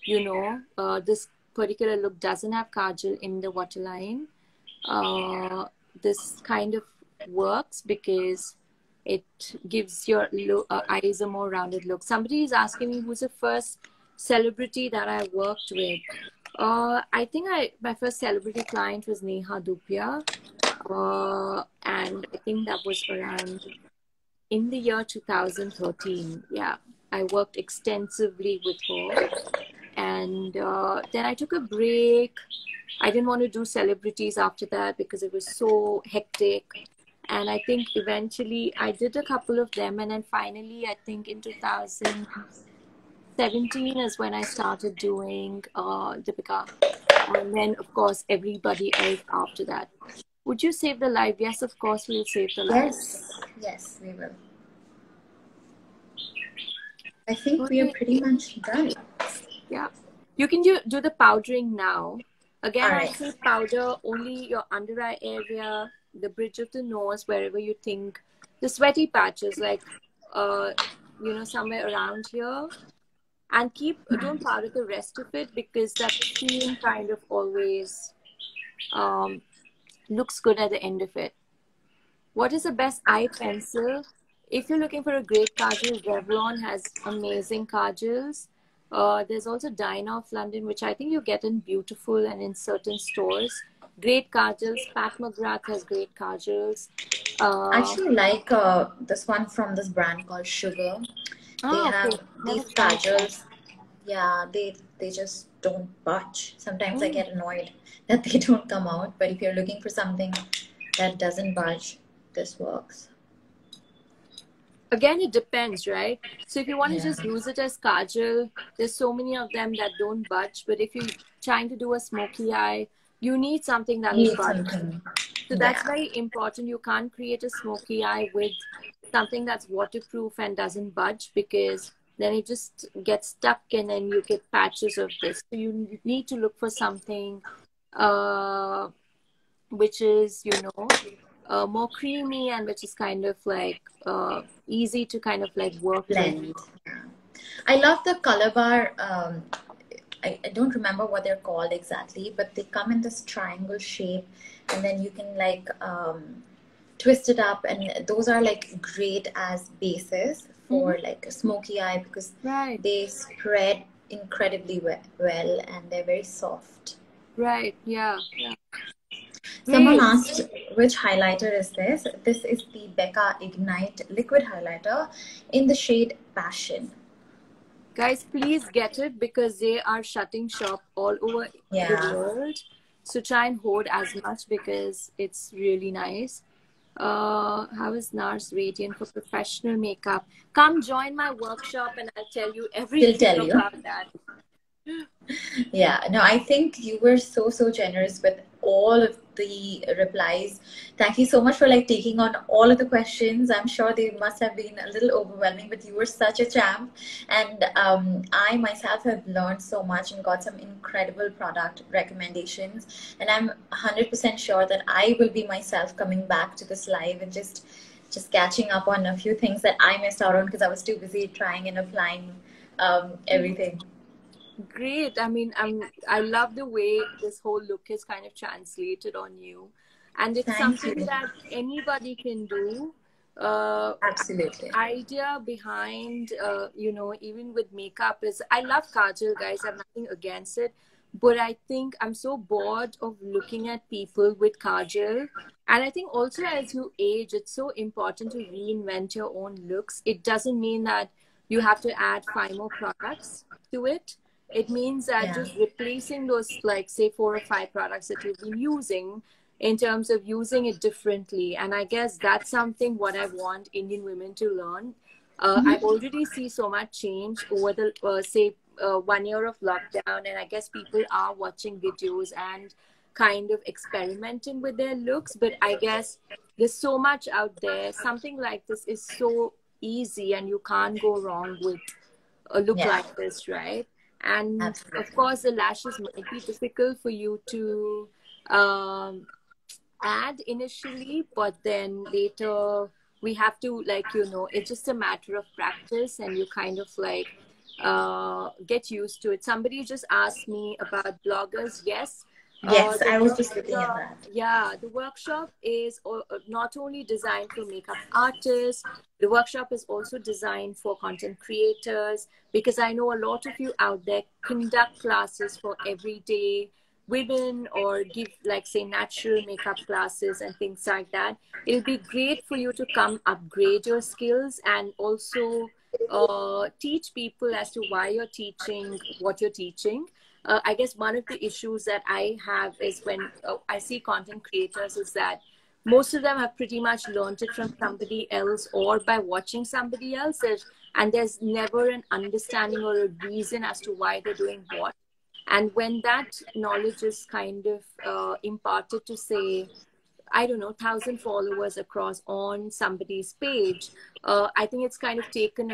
you know, this particular look doesn't have kajal in the waterline. This kind of works because it gives your eyes a more rounded look. Somebody is asking me who's the first celebrity that I worked with. I think my first celebrity client was Neha Dupia. And I think that was around in the year 2013. Yeah, I worked extensively with her. And then I took a break. I didn't want to do celebrities after that because it was so hectic. And I think eventually I did a couple of them. And then finally, I think in 2017 is when I started doing Deepika. And then, of course, everybody else after that. Would you save the live? Yes, of course, we'll save the live. Yes, we will. I think we are pretty much done. Yeah. You can do the powdering now. Again, All I right. say powder only your under eye area, the bridge of the nose, wherever you think the sweaty patches, like, somewhere around here. And don't powder the rest of it, because that seam kind of always um, looks good at the end of it. What is the best eye pencil? If you're looking for a great kajal, Revlon has amazing kajals. There's also Dinah of London, which I think you get in Beautiful and in certain stores. Great kajals. Pat McGrath has great kajals. I actually like this one from this brand called Sugar. They have Okay. these Never tried that. kajals. Yeah, they just don't budge. Sometimes I Mm. get annoyed that they don't come out. But if you're looking for something that doesn't budge, this works. Again, it depends, right? So if you want to Yeah. just use it as kajal, there's so many of them that don't budge. But if you're trying to do a smoky eye, you need something that'll Need budge. something. So that's Yeah. very important. You can't create a smoky eye with something that's waterproof and doesn't budge, because then it just gets stuck and then you get patches of this. So you need to look for something which is, more creamy, and which is kind of like easy to kind of like work with. Blend. I love the color bar. I don't remember what they're called exactly, but they come in this triangle shape, and then you can like twist it up, and those are like great as bases for like a smoky eye, because Right. they spread incredibly well and they're very soft. Right. Yeah. Someone Great. asked which highlighter is this. This is the Becca Ignite liquid highlighter in the shade Passion. Guys, please get it, because they are shutting shop all over the world. So try and hoard as much, because it's really nice. How is NARS Radiant for professional makeup? Come join my workshop and I'll tell you everything about that. Yeah, no, I think you were so generous with all of the replies. Thank you so much for like taking on all of the questions. I'm sure they must have been a little overwhelming, but you were such a champ. And I myself have learned so much and got some incredible product recommendations. And I'm 100% sure that I will be myself coming back to this live and just catching up on a few things that I missed out on because I was too busy trying and applying everything. Great. I mean, I love the way this whole look is kind of translated on you, and it's something that anybody can do. Absolutely. Idea behind, even with makeup is, I love kajal, guys. I have nothing against it, but I think I'm so bored of looking at people with kajal. And I think also as you age, it's so important to reinvent your own looks. It doesn't mean that you have to add 5 more products to it. It means that just replacing those, like, say, 4 or 5 products that you've been using, in terms of using it differently. And I guess that's something what I want Indian women to learn. I already see so much change over the, 1 year of lockdown. And I guess people are watching videos and kind of experimenting with their looks. But I guess there's so much out there. Something like this is so easy and you can't go wrong with a look like this, right? And of course, the lashes might be difficult for you to add initially, but then later we have to, like, it's just a matter of practice, and you kind of like get used to it. Somebody just asked me about bloggers. Yes. Yes, I was just looking at that. Yeah, the workshop is not only designed for makeup artists, the workshop is also designed for content creators, because I know a lot of you out there conduct classes for everyday women, or give, like, say, natural makeup classes and things like that. It'll be great for you to come upgrade your skills, and also teach people as to why you're teaching what you're teaching. I guess one of the issues that I have is when I see content creators is that most of them have pretty much learned it from somebody else or by watching somebody else. And there's never an understanding or a reason as to why they're doing what. And when that knowledge is kind of imparted to, say, I don't know, 1,000 followers across on somebody's page, I think it's kind of taken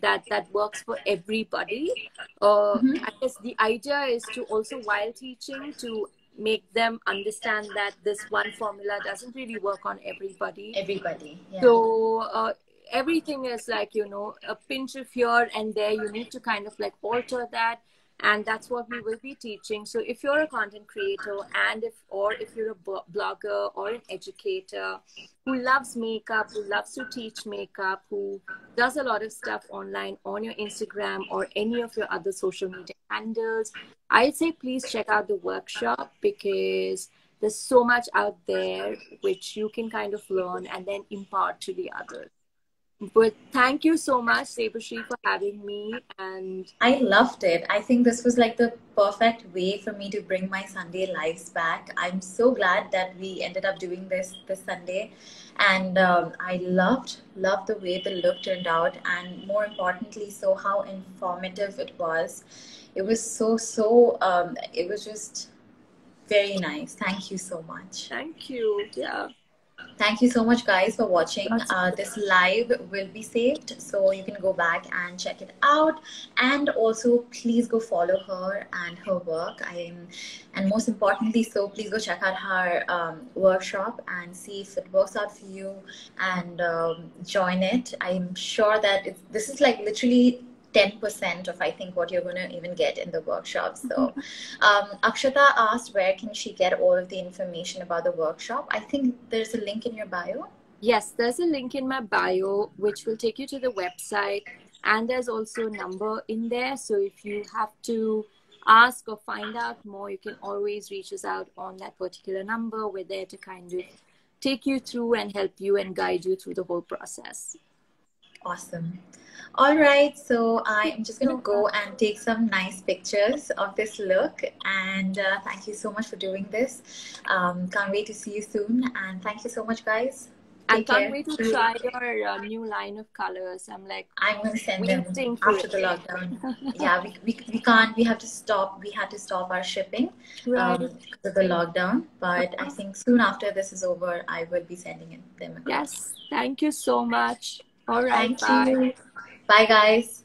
that works for everybody. I guess the idea is to also, while teaching, to make them understand that this one formula doesn't really work on everybody. Yeah. So everything is like, you know, a pinch of here and there. You need to kind of like alter that. And that's what we will be teaching. So if you're a content creator, and if you're a blogger or an educator who loves makeup, who loves to teach makeup, who does a lot of stuff online on your Instagram or any of your other social media handles, I'd say please check out the workshop, because there's so much out there which you can kind of learn and then impart to the others. But thank you so much, Debasree, for having me. And I loved it. I think this was like the perfect way for me to bring my Sunday lives back. I'm so glad that we ended up doing this Sunday, and I loved the way the look turned out, and more importantly, so how informative it was. It was it was just very nice. Thank you so much. thank you. Yeah. Thank you so much, guys, for watching. This live will be saved, so you can go back and check it out. And also, please go follow her and her work. And most importantly, so please go check out her workshop and see if it works out for you, and join it. I'm sure that this is like literally 10% of I think what you're going to even get in the workshop. So Akshata asked where can she get all of the information about the workshop. I think there's a link in your bio. Yes, there's a link in my bio which will take you to the website, and there's also a number in there. So if you have to ask or find out more, you can always reach us out on that particular number. We're there to kind of take you through and help you and guide you through the whole process. Awesome. All right, so I am just going to go and take some nice pictures of this look, and thank you so much for doing this. Can't wait to see you soon, and thank you so much, guys. I can't wait to try your new line of colors. I'm going to send them after the lockdown. Yeah, we can't. We have to stop. We had to stop our shipping because of the lockdown. But I think soon after this is over, I will be sending them across. Yes, thank you so much. All right, thank you. Bye, guys.